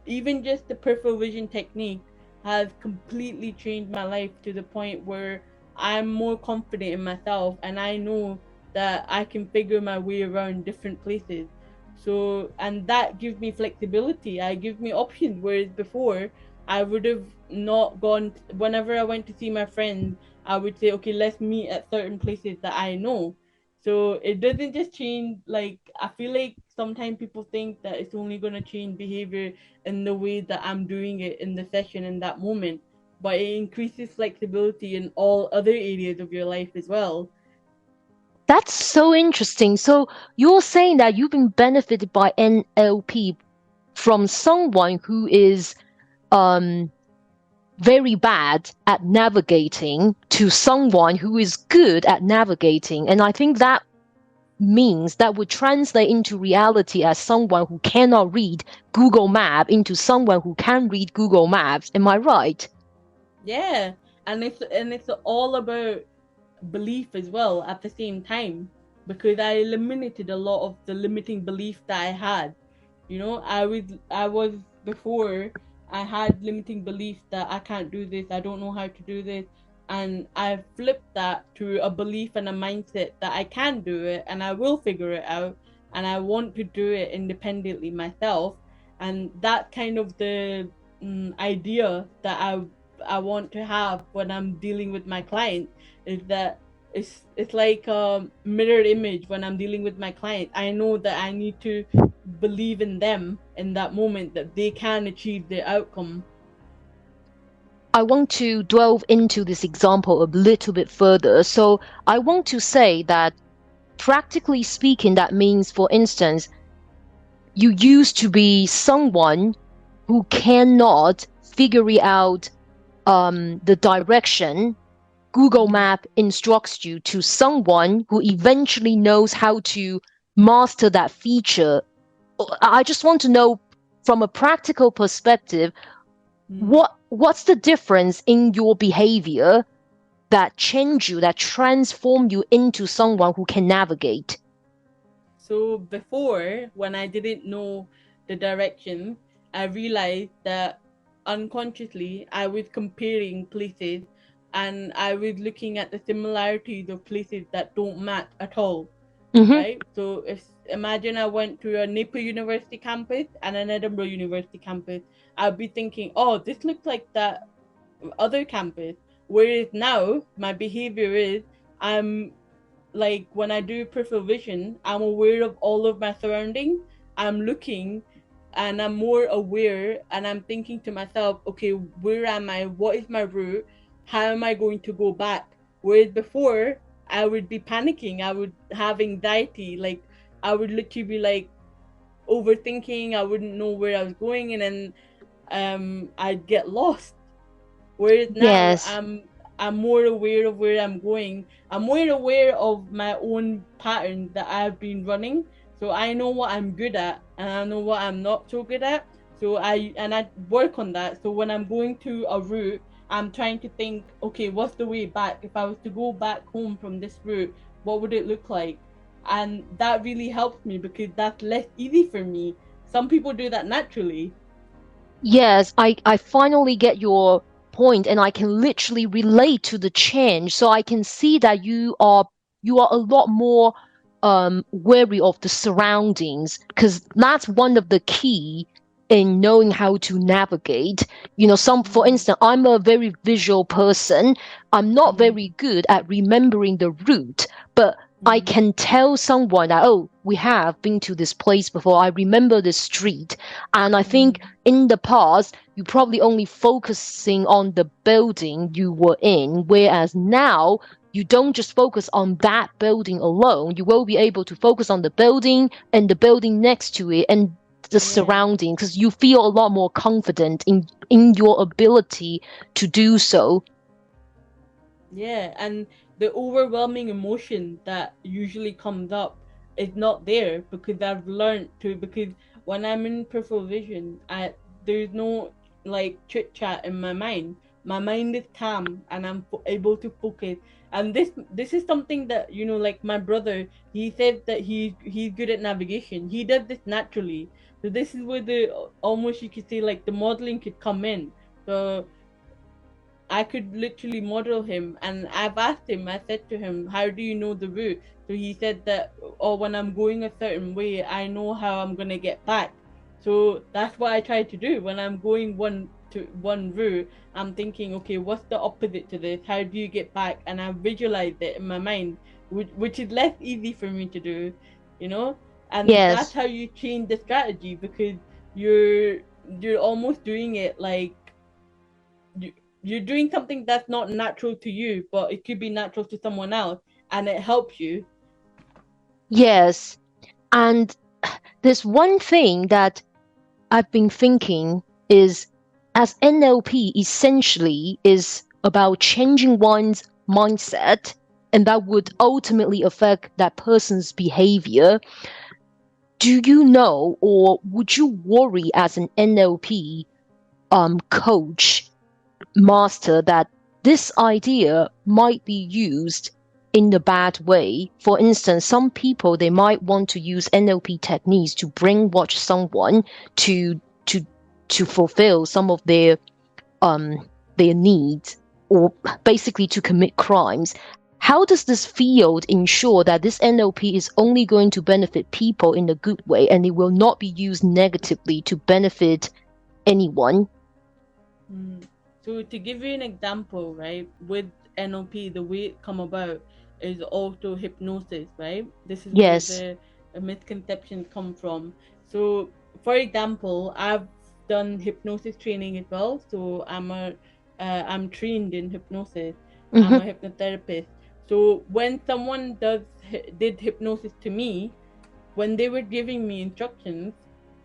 Speaker 1: even just the peripheral vision technique has completely changed my life to the point where I'm more confident in myself and I know that I can figure my way around different places. So, and that gives me flexibility. I gives me options. Whereas before, I would have not gone. Whenever I went to see my friends, I would say, okay, let's meet at certain places that I know. So it doesn't just change. Like I feel like sometimes people think that it's only gonna change behavior in the way that I'm doing it in the session in that moment, but it increases flexibility in all other areas of your life as well.
Speaker 2: That's so interesting. So you're saying that you've been benefited by NLP from someone who is um very bad at navigating to someone who is good at navigating. And I think that means that would translate into reality as someone who cannot read Google Map into someone who can read Google Maps. Am I right?
Speaker 1: Yeah, and it's all about belief as well at the same time, because I eliminated a lot of the limiting belief that I had. I was before, I had limiting beliefs that I can't do this, I don't know how to do this, and I flipped that to a belief and a mindset that I can do it and I will figure it out and I want to do it independently myself. And that kind of the idea that I want to have when I'm dealing with my client is that it's like a mirror image. When I'm dealing with my client, I know that I need to believe in them in that moment that they can achieve their outcome.
Speaker 2: I want to delve into this example a little bit further. So I want to say that practically speaking, that means, for instance, you used to be someone who cannot figure out the direction. Google
Speaker 1: Mm-hmm.
Speaker 2: Map instructs you to someone who eventually knows how to master that feature. I just want to know from a practical perspective,
Speaker 1: Mm-hmm.
Speaker 2: what's the difference in your behavior that change you, that transform you into someone who can navigate?
Speaker 1: So before, when I didn't know the direction, I realized that unconsciously I was comparing places and I was looking at the similarities of places that don't match at all.
Speaker 2: Mm-hmm.
Speaker 1: Right? So if imagine I went to a Nipper University campus and an Edinburgh University campus, I'd be thinking, oh, this looks like that other campus. Whereas now my behavior is I'm like when I do peripheral vision, I'm aware of all of my surroundings. I'm looking and I'm more aware and I'm thinking to myself, okay, where am I? What is my route? How am I going to go back? Whereas before, I would be panicking. I would have anxiety. Like, I would literally be like overthinking. I wouldn't know where I was going and then I'd get lost. Whereas now
Speaker 2: Yes.
Speaker 1: I'm more aware of where I'm going. I'm more aware of my own patterns that I've been running. So I know what I'm good at and I know what I'm not so good at. So I work on that. So when I'm going to a route, I'm trying to think, okay, what's the way back? If I was to go back home from this route, what would it look like? And that really helps me because that's less easy for me. Some people do that naturally.
Speaker 2: Yes, I finally get your point, and I can literally relate to the change. So I can see that you are a lot more wary of the surroundings, because that's one of the key in knowing how to navigate. For
Speaker 1: Mm,
Speaker 2: instance, I'm a very visual person. I'm not
Speaker 1: mm,
Speaker 2: very good at remembering the route, but I
Speaker 1: mm,
Speaker 2: can tell someone that, oh, we have been to this place before. I remember this street. And I
Speaker 1: mm,
Speaker 2: think in the past, you probably only focusing on the building you were in, whereas now you don't just focus on that building alone. You will be able to focus on the building and the building next to it and the
Speaker 1: yeah.
Speaker 2: surrounding, because you feel a lot more confident in your ability to do so.
Speaker 1: Yeah, and the overwhelming emotion that usually comes up is not there because I've learned to, because when I'm in peripheral vision, there's no like chit chat in my mind. My mind is calm and I'm able to focus. And this is something that, like my brother, he said that he's good at navigation. He does this naturally. So this is where the almost, you could say, like the modeling could come in. So I could literally model him, and I've asked him, I said to him, how do you know the route? So he said that, oh, when I'm going a certain way, I know how I'm going to get back. So that's what I try to do when I'm going one route. I'm thinking, okay, what's the opposite to this? How do you get back? And I visualize it in my mind, which is less easy for me to do, you know? And that's
Speaker 2: Yes.
Speaker 1: how you change the strategy, because you're you're almost doing it like you, you're doing something that's not natural to you, but it could be natural to someone else, and it helps you.
Speaker 2: Yes. And there's one thing that I've been thinking is, as NLP essentially is about changing one's mindset, and that would ultimately affect that person's behavior. Do you know, or would you worry as an NLP coach, master, that this idea might be used in a bad way? For instance, some people, they might want to use NLP techniques to brainwash someone to to to fulfill some of their needs, or basically to commit crimes. How does this field ensure that this NLP is only going to benefit people in a good way, and it will not be used negatively to benefit anyone?
Speaker 1: Mm. So to give you an example, right, with NLP, the way it come about is auto hypnosis, right? This is where
Speaker 2: Yes.
Speaker 1: the misconceptions come from. So, for example, I've done hypnosis training as well. So I'm trained in hypnosis. I'm
Speaker 2: Mm-hmm.
Speaker 1: a hypnotherapist. So when someone did hypnosis to me, when they were giving me instructions,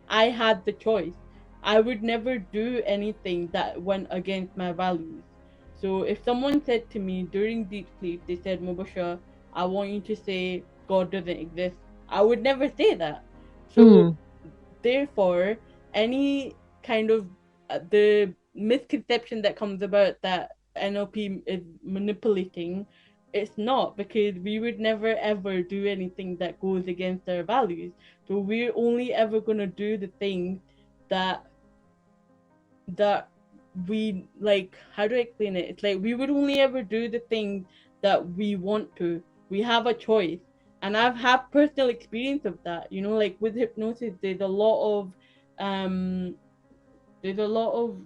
Speaker 1: I had the choice. I would never do anything that went against my values. So if someone said to me during deep sleep, they said, Mubashra, I want you to say God doesn't exist, I would never say that. So
Speaker 2: Mm.
Speaker 1: therefore, any kind of the misconception that comes about that NLP is manipulating, it's not, because we would never ever do anything that goes against our values. So we're only ever gonna do the things that that we like. How do I explain it? It's like we would only ever do the things that we want to. We have a choice. And I've had personal experience of that. Like with hypnosis, um there's a lot of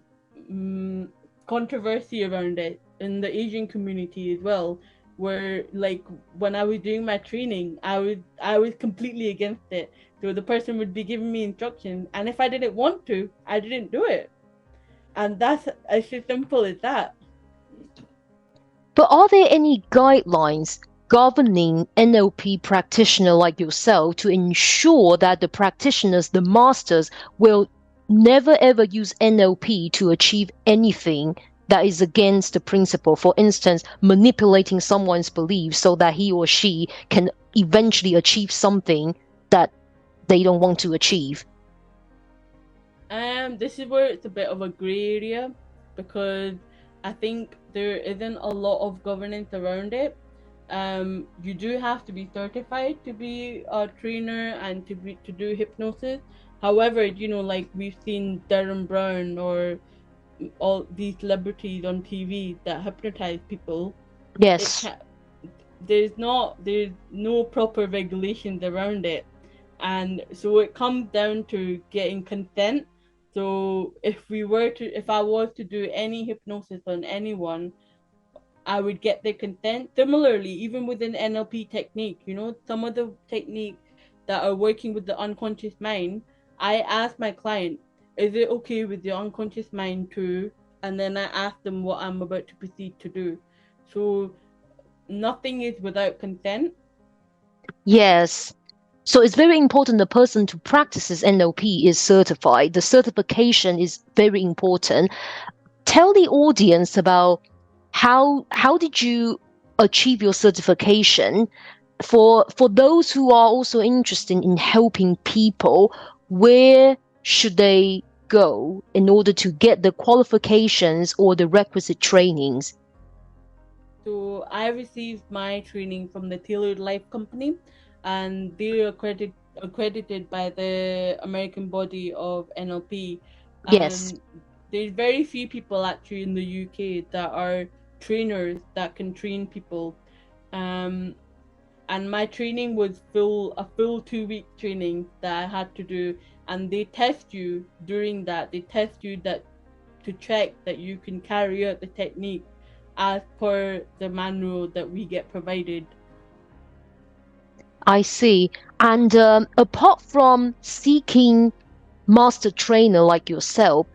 Speaker 1: controversy around it in the Asian community as well. Where, like, when I was doing my training, I was completely against it. So the person would be giving me instructions, and if I didn't want to, I didn't do it. And that's as simple as that.
Speaker 2: But are there any guidelines governing NLP practitioner like yourself to ensure that the practitioners, the masters, will never ever use NLP to achieve anything that is against the principle? For instance, manipulating someone's beliefs so that he or she can eventually achieve something that they don't want to achieve.
Speaker 1: This is where it's a bit of a grey area, because I think there isn't a lot of governance around it. You do have to be certified to be a trainer and to do hypnosis. However, like we've seen Darren Brown or all these celebrities on TV that hypnotize people. It
Speaker 2: Yes.
Speaker 1: can there's no proper regulations around it, and so it comes down to getting consent. So if I was to do any hypnosis on anyone, I would get their consent. Similarly, even with an NLP technique, some of the techniques that are working with the unconscious mind, I ask my client, is it okay with the unconscious mind too? And then I ask them what I'm about to proceed to do. So nothing is without consent.
Speaker 2: Yes. So it's very important the person who practices NLP is certified. The certification is very important. Tell the audience about how did you achieve your certification? For those who are also interested in helping people, where should they go in order to get the qualifications or the requisite trainings?
Speaker 1: So I received my training from the Tailored Life Company, and they're accredited by the American body of NLP.
Speaker 2: Yes,
Speaker 1: And there's very few people actually in the UK that are trainers that can train people. Um, and my training was a full 2 week training that I had to do, and they test you during that. They test you that to check that you can carry out the technique as per the manual that we get provided.
Speaker 2: I see. And apart from seeking master trainer like yourself,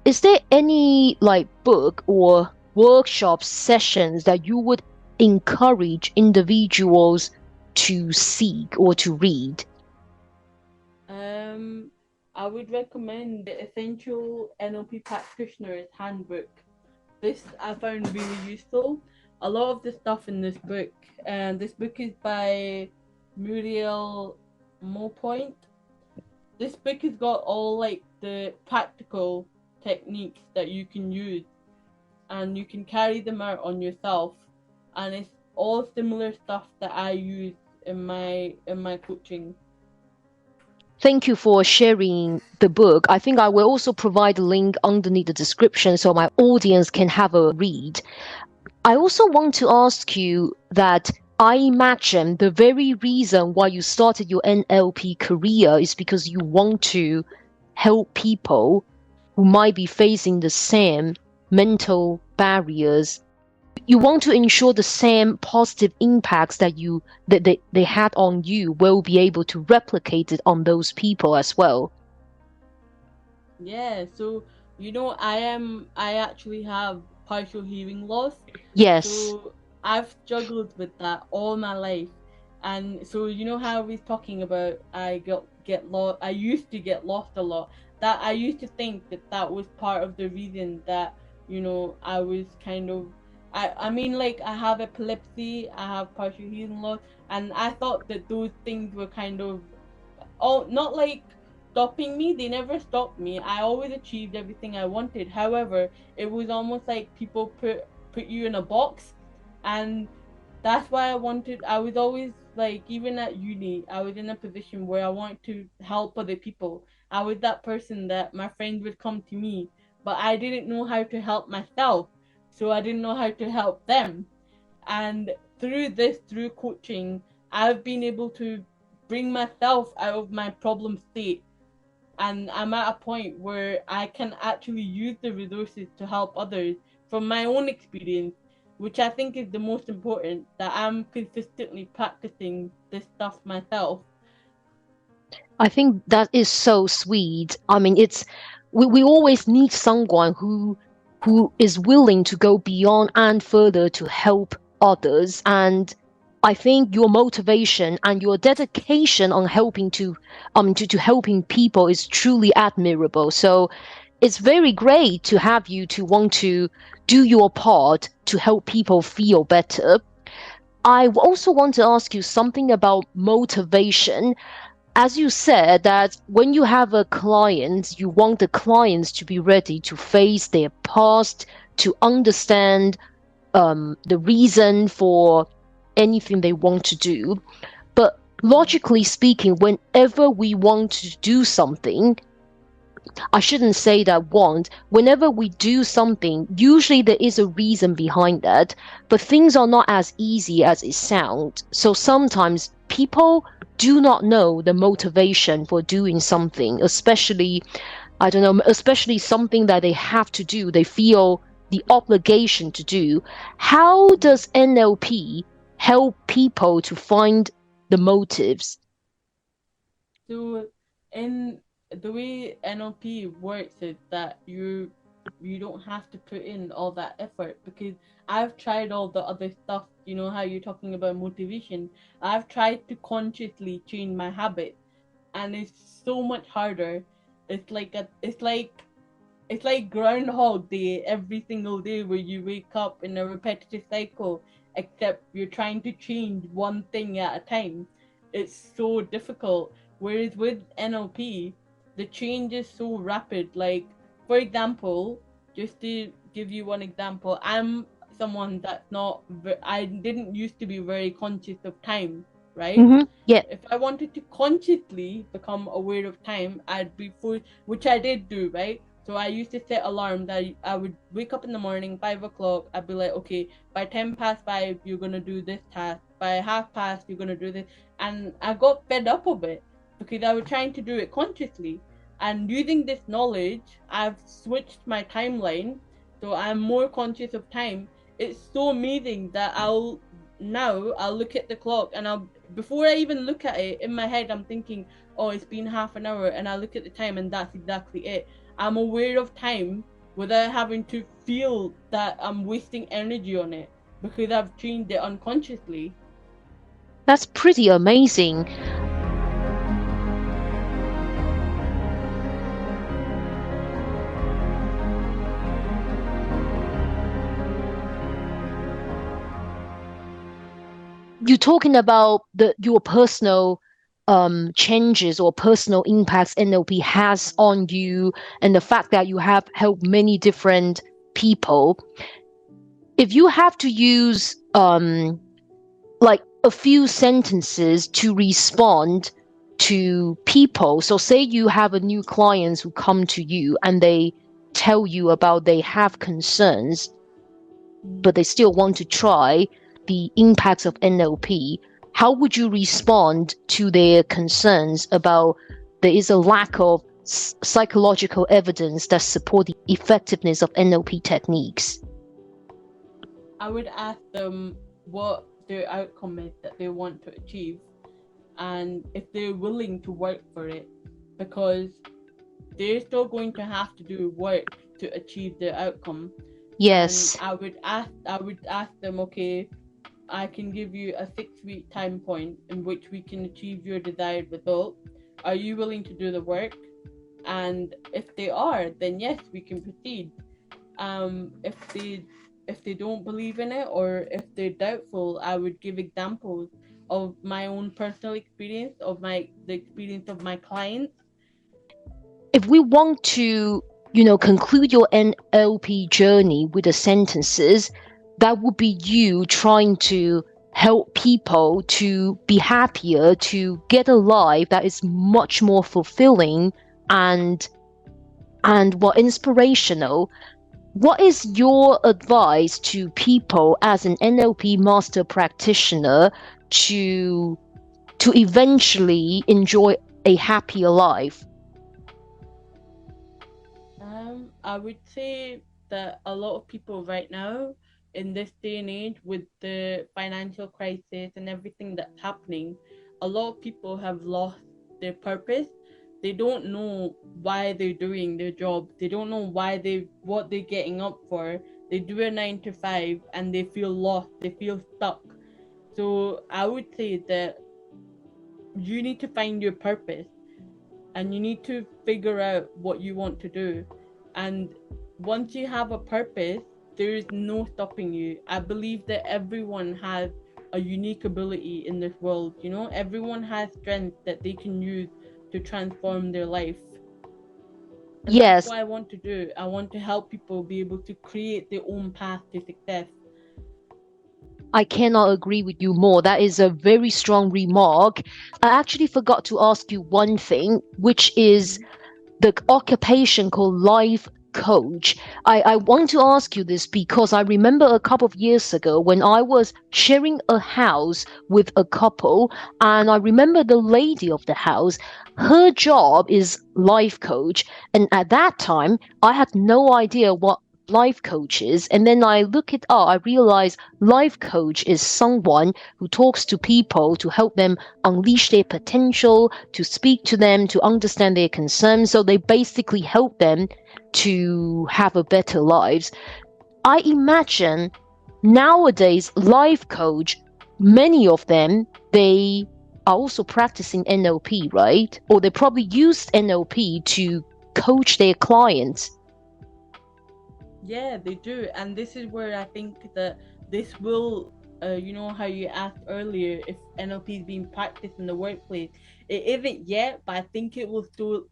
Speaker 2: is there any like book or workshop sessions that you would encourage individuals to seek or to read?
Speaker 1: Um, I would recommend the Essential NLP Practitioner's Handbook. This I found really useful. A lot of the stuff in this book, and this book is by Muriel Mopoint. This book has got all like the practical techniques that you can use, and you can carry them out on yourself, and it's all similar stuff that I use in my coaching.
Speaker 2: Thank you for sharing the book. I think I will also provide a link underneath the description so my audience can have a read. I also want to ask you that I imagine the very reason why you started your NLP career is because you want to help people who might be facing the same mental barriers. You want to ensure the same positive impacts that they had on you will be able to replicate it on those people as well.
Speaker 1: Yeah, so I actually have partial hearing loss.
Speaker 2: Yes,
Speaker 1: So I've struggled with that all my life. And so how we're talking about get lost. I used to get lost a lot. That I used to think that that was part of the reason that I was kind of I mean, like, I have epilepsy, I have partial hearing loss, and I thought that those things were kind of not like stopping me. They never stopped me. I always achieved everything I wanted. However, it was almost like people put you in a box, and that's why I was always like, even at uni, I was in a position where I wanted to help other people. I was that person that my friends would come to me, but I didn't know how to help myself, so I didn't know how to help them. And through coaching, I've been able to bring myself out of my problem state, and I'm at a point where I can actually use the resources to help others from my own experience, which I think is the most important, that I'm consistently practicing this stuff myself.
Speaker 2: I think that is so sweet. I mean, we always need someone who is willing to go beyond and further to help others. And I think your motivation and your dedication on helping to helping people is truly admirable. So it's very great to have you to want to do your part to help people feel better. I also want to ask you something about motivation. As you said, that when you have a client, you want the clients to be ready to face their past, to understand the reason for anything they want to do. But logically speaking, whenever we want to do something, I shouldn't say that want. Whenever we do something, usually there is a reason behind that, but things are not as easy as it sounds. So sometimes people do not know the motivation for doing something, especially, I don't know, especially something that they have to do, they feel the obligation to do. How does NLP help people to find the motives?
Speaker 1: So, in the way NLP works is that you don't have to put in all that effort, because I've tried all the other stuff. You know how you're talking about motivation. I've tried to consciously change my habit, and it's so much harder. It's like Groundhog Day every single day, where you wake up in a repetitive cycle, except you're trying to change one thing at a time. It's so difficult. Whereas with NLP, the change is so rapid. Like, for example, just to give you one example, I'm someone that's not, I didn't used to be very conscious of time, right?
Speaker 2: Yeah.
Speaker 1: If I wanted to consciously become aware of time, I'd be forced, which I did do, right? So I used to set alarm that I would wake up in the morning, 5 o'clock. I'd be like, okay, by 10 past 5, you're gonna do this task. By half past, you're gonna do this. And I got fed up of it because I was trying to do it consciously. And using this knowledge, I've switched my timeline, so I'm more conscious of time. It's so amazing that I'll look at the clock, and I'll before I even look at it in my head, I'm thinking, oh, it's been half an hour, and I look at the time, and that's exactly it. I'm aware of time without having to feel that I'm wasting energy on it, because I've changed it unconsciously.
Speaker 2: That's pretty amazing. You're talking about your personal changes or personal impacts NLP has on you, and the fact that you have helped many different people. If you have to use like a few sentences to respond to people, so say you have a new clients who come to you and they tell you about they have concerns, but they still want to try the impacts of NLP, how would you respond to their concerns about there is a lack of psychological evidence that support the effectiveness of NLP techniques?
Speaker 1: I would ask them what their outcome is that they want to achieve, and if they're willing to work for it, because they're still going to have to do work to achieve their outcome. And
Speaker 2: Yes.
Speaker 1: I would ask them, okay, I can give you a 6 week time point in which we can achieve your desired result. Are you willing to do the work? And if they are, then yes, we can proceed. If they don't believe in it, or if they're doubtful, I would give examples of my own personal experience, of the experience of my clients.
Speaker 2: If we want to, conclude your NLP journey with the sentences, that would be you trying to help people to be happier, to get a life that is much more fulfilling and more inspirational. What is your advice to people as an NLP master practitioner to eventually enjoy a happier life?
Speaker 1: I would say that a lot of people right now, in this day and age, with the financial crisis and everything that's happening, a lot of people have lost their purpose. They don't know why they're doing their job. They don't know what they're getting up for. They do a 9 to 5 and they feel lost. They feel stuck. So I would say that you need to find your purpose, and you need to figure out what you want to do. And once you have a purpose, there is no stopping you. I believe that everyone has a unique ability in this world. Everyone has strength that they can use to transform their life. And that's
Speaker 2: Yes,
Speaker 1: what I want to do. I want to help people be able to create their own path to success.
Speaker 2: I cannot agree with you more. That is a very strong remark. I actually forgot to ask you one thing, which is
Speaker 1: Mm-hmm.
Speaker 2: the occupation called life coach. I want to ask you this because I remember a couple of years ago when I was sharing a house with a couple, and I remember the lady of the house, her job is life coach. And at that time, I had no idea what life coach is. And then I look it up, I realize life coach is someone who talks to people to help them unleash their potential, to speak to them, to understand their concerns. So they basically help them to have a better lives. I imagine nowadays life coach, many of them, they are also practicing NLP, right? Or they probably used NLP to coach their clients.
Speaker 1: Yeah, they do. And this is where I think that this will, you know, how you asked earlier if NLP is being practiced in the workplace. It isn't yet, but I think it will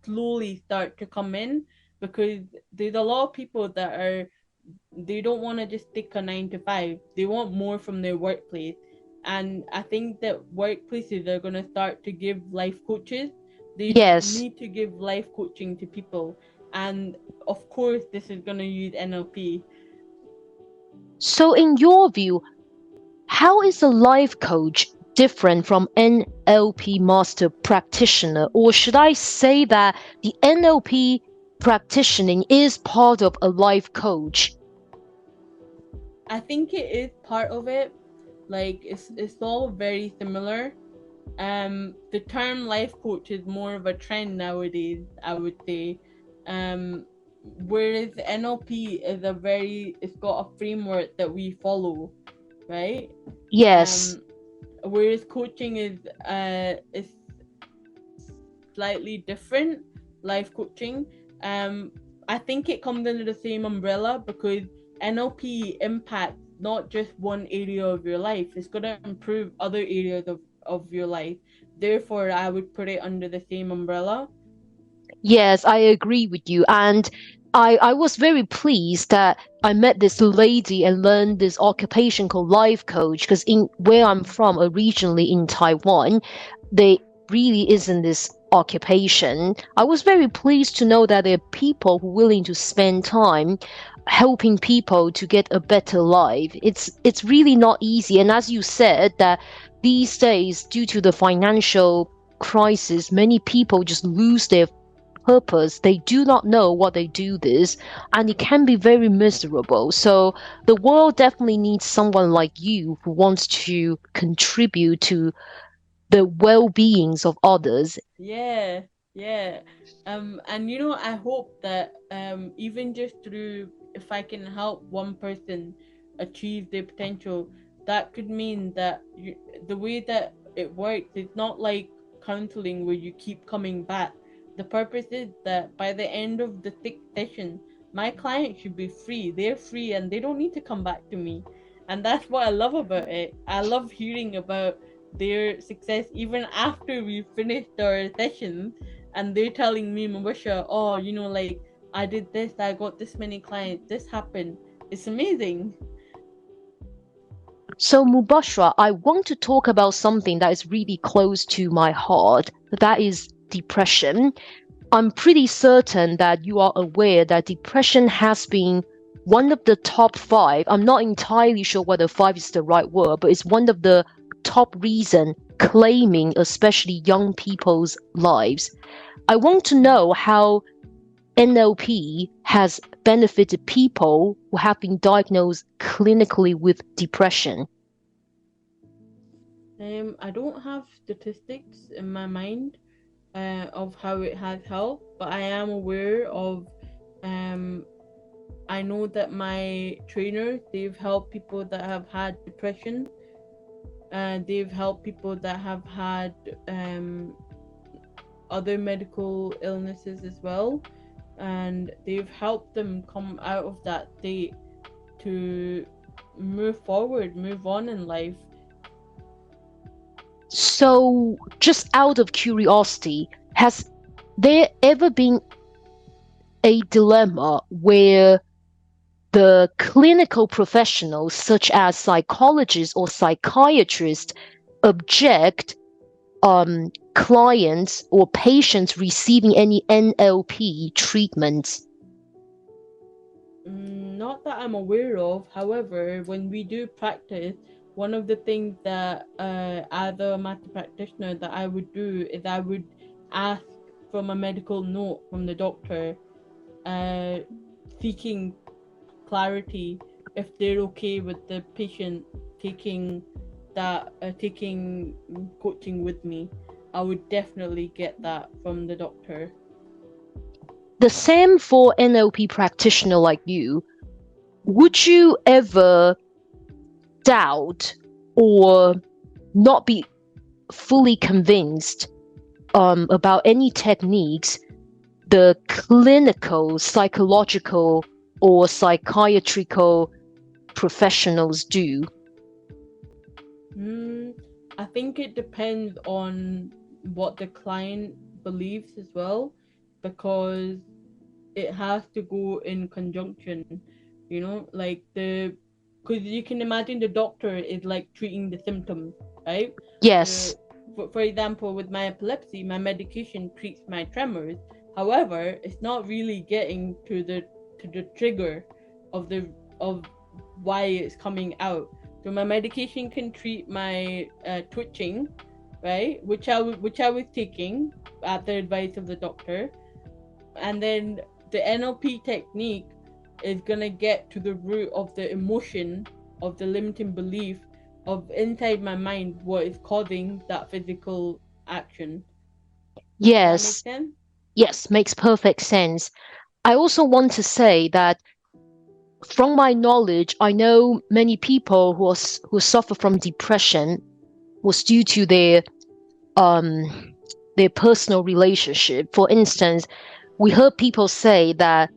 Speaker 1: slowly start to come in because there's a lot of people that are, they don't want to just stick a 9 to 5. They want more from their workplace. And I think that workplaces are going to start to give life coaches. They
Speaker 2: Yes.
Speaker 1: need to give life coaching to people. And of course, this is going to use NLP.
Speaker 2: So in your view, how is a life coach different from NLP master practitioner? Or should I say that the NLP practicing is part of a life coach?
Speaker 1: I think it is part of it. Like it's all very similar. The term life coach is more of a trend nowadays, I would say. Um, Whereas NLP is a very, it's got a framework that we follow, right?
Speaker 2: Yes.
Speaker 1: Um, Whereas coaching is slightly different. Life coaching. Um, I think it comes under the same umbrella because NLP impacts not just one area of your life. It's gonna improve other areas of your life. Therefore, I would put it under the same umbrella.
Speaker 2: Yes, I agree with you. And I was very pleased that I met this lady and learned this occupation called life coach because in where I'm from, originally in Taiwan, there really isn't this occupation. I was very pleased to know that there are people who are willing to spend time helping people to get a better life. It's really not easy. And as you said, that these days, due to the financial crisis, many people just lose their purpose. They do not know what they do this, and it can be very miserable. So the world definitely needs someone like you who wants to contribute to the well-beings of others.
Speaker 1: Yeah, yeah. And you know, I hope that even just through, if I can help one person achieve their potential, that could mean that the way that it works, it's not like counseling where you keep coming back. The purpose is that by the end of the sixth session, my client should be free. They're free and they don't need to come back to me. And that's what I love about it. I love hearing about their success even after we finished our sessions, and they're telling me, Mubashra, oh, you know, like I did this, I got this many clients, this happened. It's amazing.
Speaker 2: So, Mubashra, I want to talk about something that is really close to my heart. That is depression. I'm pretty certain that you are aware that depression has been one of the top five. I'm not entirely sure whether five is the right word, but it's one of the top reason claiming especially young people's lives. I want to know how NLP has benefited people who have been diagnosed clinically with depression.
Speaker 1: I don't have statistics in my mind of how it has helped, but I am aware of. Um, I know that my trainers, they've helped people that have had depression, and they've helped people that have had other medical illnesses as well, and they've helped them come out of that state to move forward, move on in life.
Speaker 2: So, just out of curiosity, has there ever been a dilemma where the clinical professionals, such as psychologists or psychiatrists, object clients or patients receiving any NLP treatments?
Speaker 1: Not that I'm aware of. However, when we do practice, one of the things that as a master practitioner that I would do is I would ask from a medical note from the doctor, uh, seeking clarity if they're okay with the patient taking taking coaching with me. I would definitely get that from the doctor.
Speaker 2: The same for NLP practitioner like you. Would you ever doubt or not be fully convinced about any techniques the clinical, psychological, or psychiatrical professionals do?
Speaker 1: I think it depends on what the client believes as well, because it has to go in conjunction, like because you can imagine the doctor is like treating the symptoms, right?
Speaker 2: Yes,
Speaker 1: The for example, with my epilepsy, my medication treats my tremors. However, it's not really getting to the trigger of the of why it's coming out. So my medication can treat my twitching, right, which I was taking at the advice of the doctor, and then the NLP technique is gonna get to the root of the emotion, of the limiting belief of inside my mind, what is causing that physical action. Does that make
Speaker 2: yes,
Speaker 1: sense?
Speaker 2: yes, makes perfect sense. I also want to say that from my knowledge, I know many people who suffer from depression was due to um their personal relationship. For instance, we heard people say that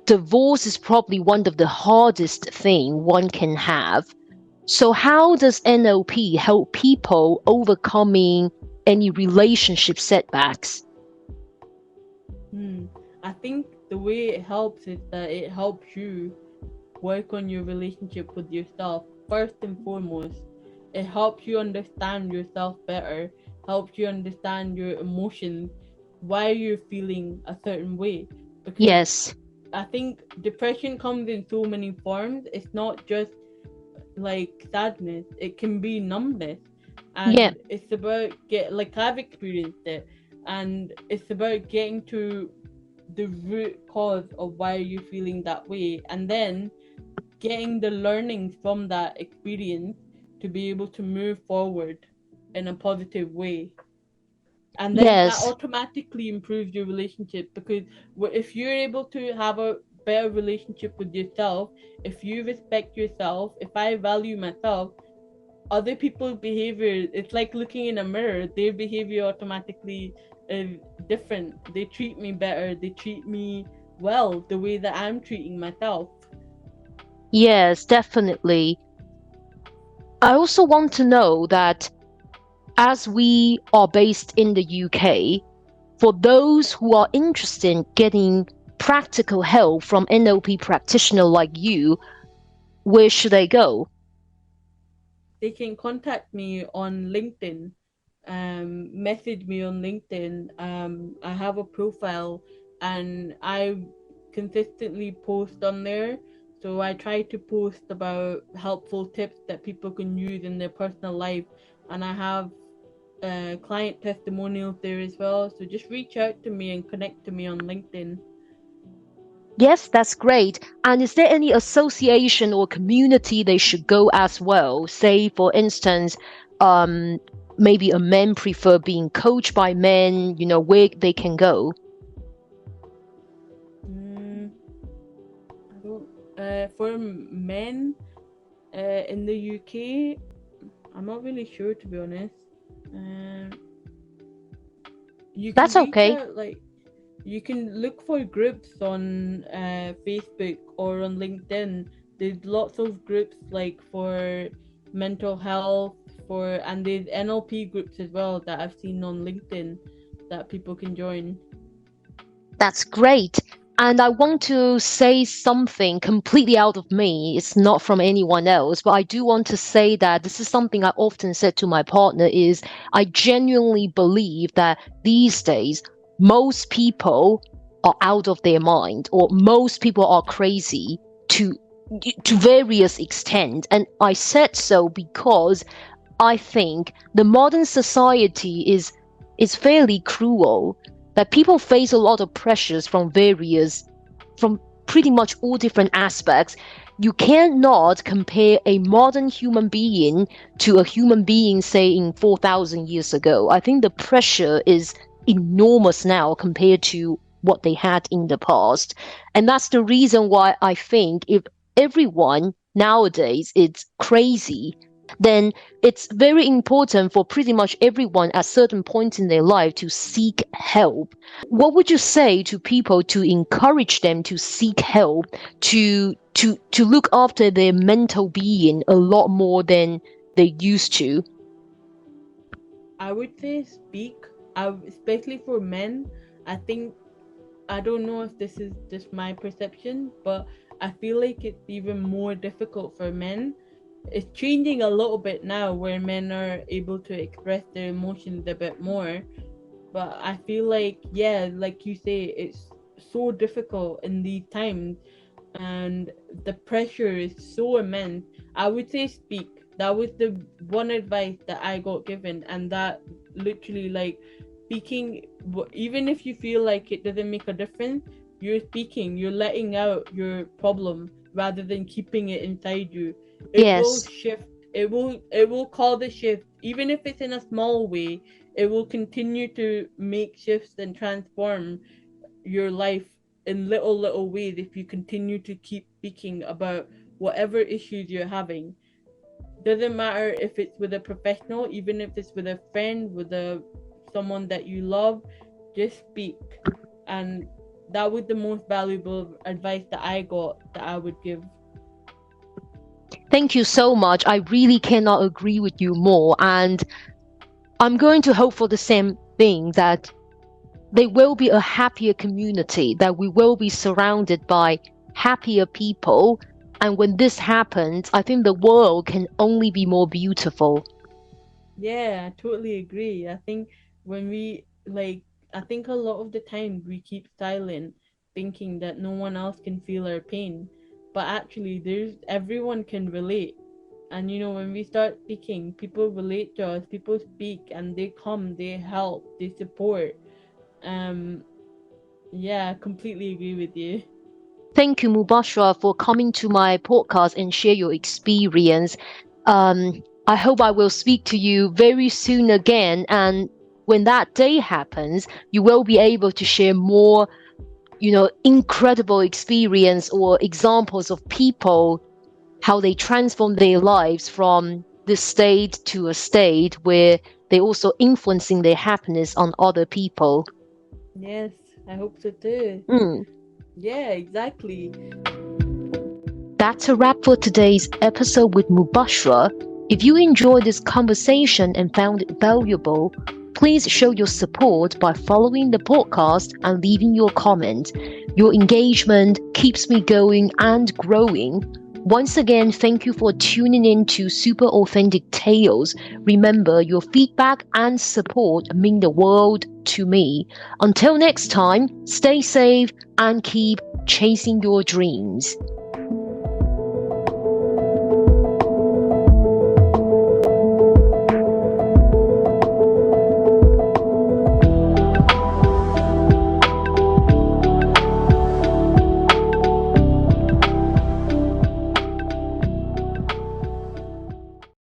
Speaker 2: divorce is probably one of the hardest thing one can have. So how does NLP help people overcoming any relationship setbacks?
Speaker 1: Hmm. I think the way it helps is that it helps you work on your relationship with yourself first and foremost. It helps you understand yourself better, helps you understand your emotions, why you're feeling a certain way. Because
Speaker 2: Yes,
Speaker 1: I think depression comes in so many forms. It's not just like sadness, it can be numbness.
Speaker 2: yeah,
Speaker 1: And it's about get like I've experienced it, and it's about getting to the root cause of why you're feeling that way, and then getting the learnings from that experience to be able to move forward in a positive way. And then that
Speaker 2: yes,
Speaker 1: automatically improves your relationship, because if you're able to have a better relationship with yourself, if you respect yourself, if I value myself, other people's behavior, it's like looking in a mirror, their behavior automatically is different. They treat me better, they treat me well the way that I'm treating myself.
Speaker 2: yes, definitely. I also want to know that as we are based in the UK, for those who are interested in getting practical help from NLP practitioner like you, where should they go?
Speaker 1: They can contact me on LinkedIn, message me on LinkedIn. I have a profile and I consistently post on there. So I try to post about helpful tips that people can use in their personal life, and I have client testimonials there as well. So just reach out to me and connect to me on LinkedIn.
Speaker 2: Yes, that's great. And is there any association or community they should go as well? Say, for instance, um, maybe a men prefer being coached by men, where they can go.
Speaker 1: Mm, I don't. For men in the UK, I'm not really sure, to be honest. Um, you can
Speaker 2: That's
Speaker 1: reach
Speaker 2: okay.
Speaker 1: out, like you can look for groups on Facebook or on LinkedIn. There's lots of groups like for mental health, and there's NLP groups as well that I've seen on LinkedIn that people can join.
Speaker 2: That's great. And I want to say something completely out of me. It's not from anyone else, but I do want to say that this is something I often said to my partner is I genuinely believe that these days, most people are out of their mind or most people are crazy to to various extent. And I said so because I think the modern society is fairly cruel, that people face a lot of pressures from pretty much all different aspects. You cannot compare a modern human being to a human being, say, in 4,000 years ago. I think the pressure is enormous now compared to what they had in the past. And that's the reason why I think if everyone nowadays is crazy, then it's very important for pretty much everyone at certain points in their life to seek help. What would you say to people to encourage them to seek help, to look after their mental being a lot more than they used to?
Speaker 1: I would say speak, especially for men. I think, I don't know if this is just my perception, but I feel like it's even more difficult for men. It's changing a little bit now where men are able to express their emotions a bit more. But I feel like, yeah, like you say, it's so difficult in these times, and the pressure is so immense. I would say speak. That was the one advice that I got given, and that literally, like, speaking, even if you feel like it doesn't make a difference, you're speaking, you're letting out your problem rather than keeping it inside you. It will
Speaker 2: Yes.
Speaker 1: shift. It will cause a shift, even if it's in a small way. It will continue to make shifts and transform your life in little ways if you continue to keep speaking about whatever issues you're having. Doesn't matter if it's with a professional, even if it's with a friend, with a someone that you love, just speak. And that was the most valuable advice that I got that I would give.
Speaker 2: Thank you so much. I really cannot agree with you more. And I'm going to hope for the same thing, that there will be a happier community, that we will be surrounded by happier people. And when this happens, I think the world can only be more beautiful.
Speaker 1: Yeah, I totally agree. I think when we like, I think a lot of the time we keep silent, thinking that no one else can feel our pain, but actually, there's everyone can relate. And when we start speaking, people relate to us. People speak, and they come, they help, they support. Um, yeah, I completely agree with you.
Speaker 2: Thank you, Mubashra, for coming to my podcast and share your experience. I hope I will speak to you very soon again. And when that day happens, you will be able to share more, incredible experience or examples of people, how they transform their lives from this state to a state where they're also influencing their happiness on other people.
Speaker 1: Yes, I hope so too.
Speaker 2: Mm.
Speaker 1: Yeah, exactly.
Speaker 2: That's a wrap for today's episode with Mubashra. If you enjoyed this conversation and found it valuable, please show your support by following the podcast and leaving your comment. Your engagement keeps me going and growing. Once again, thank you for tuning in to Super Authentic Tales. Remember, your feedback and support mean the world to me. Until next time, stay safe and keep chasing your dreams.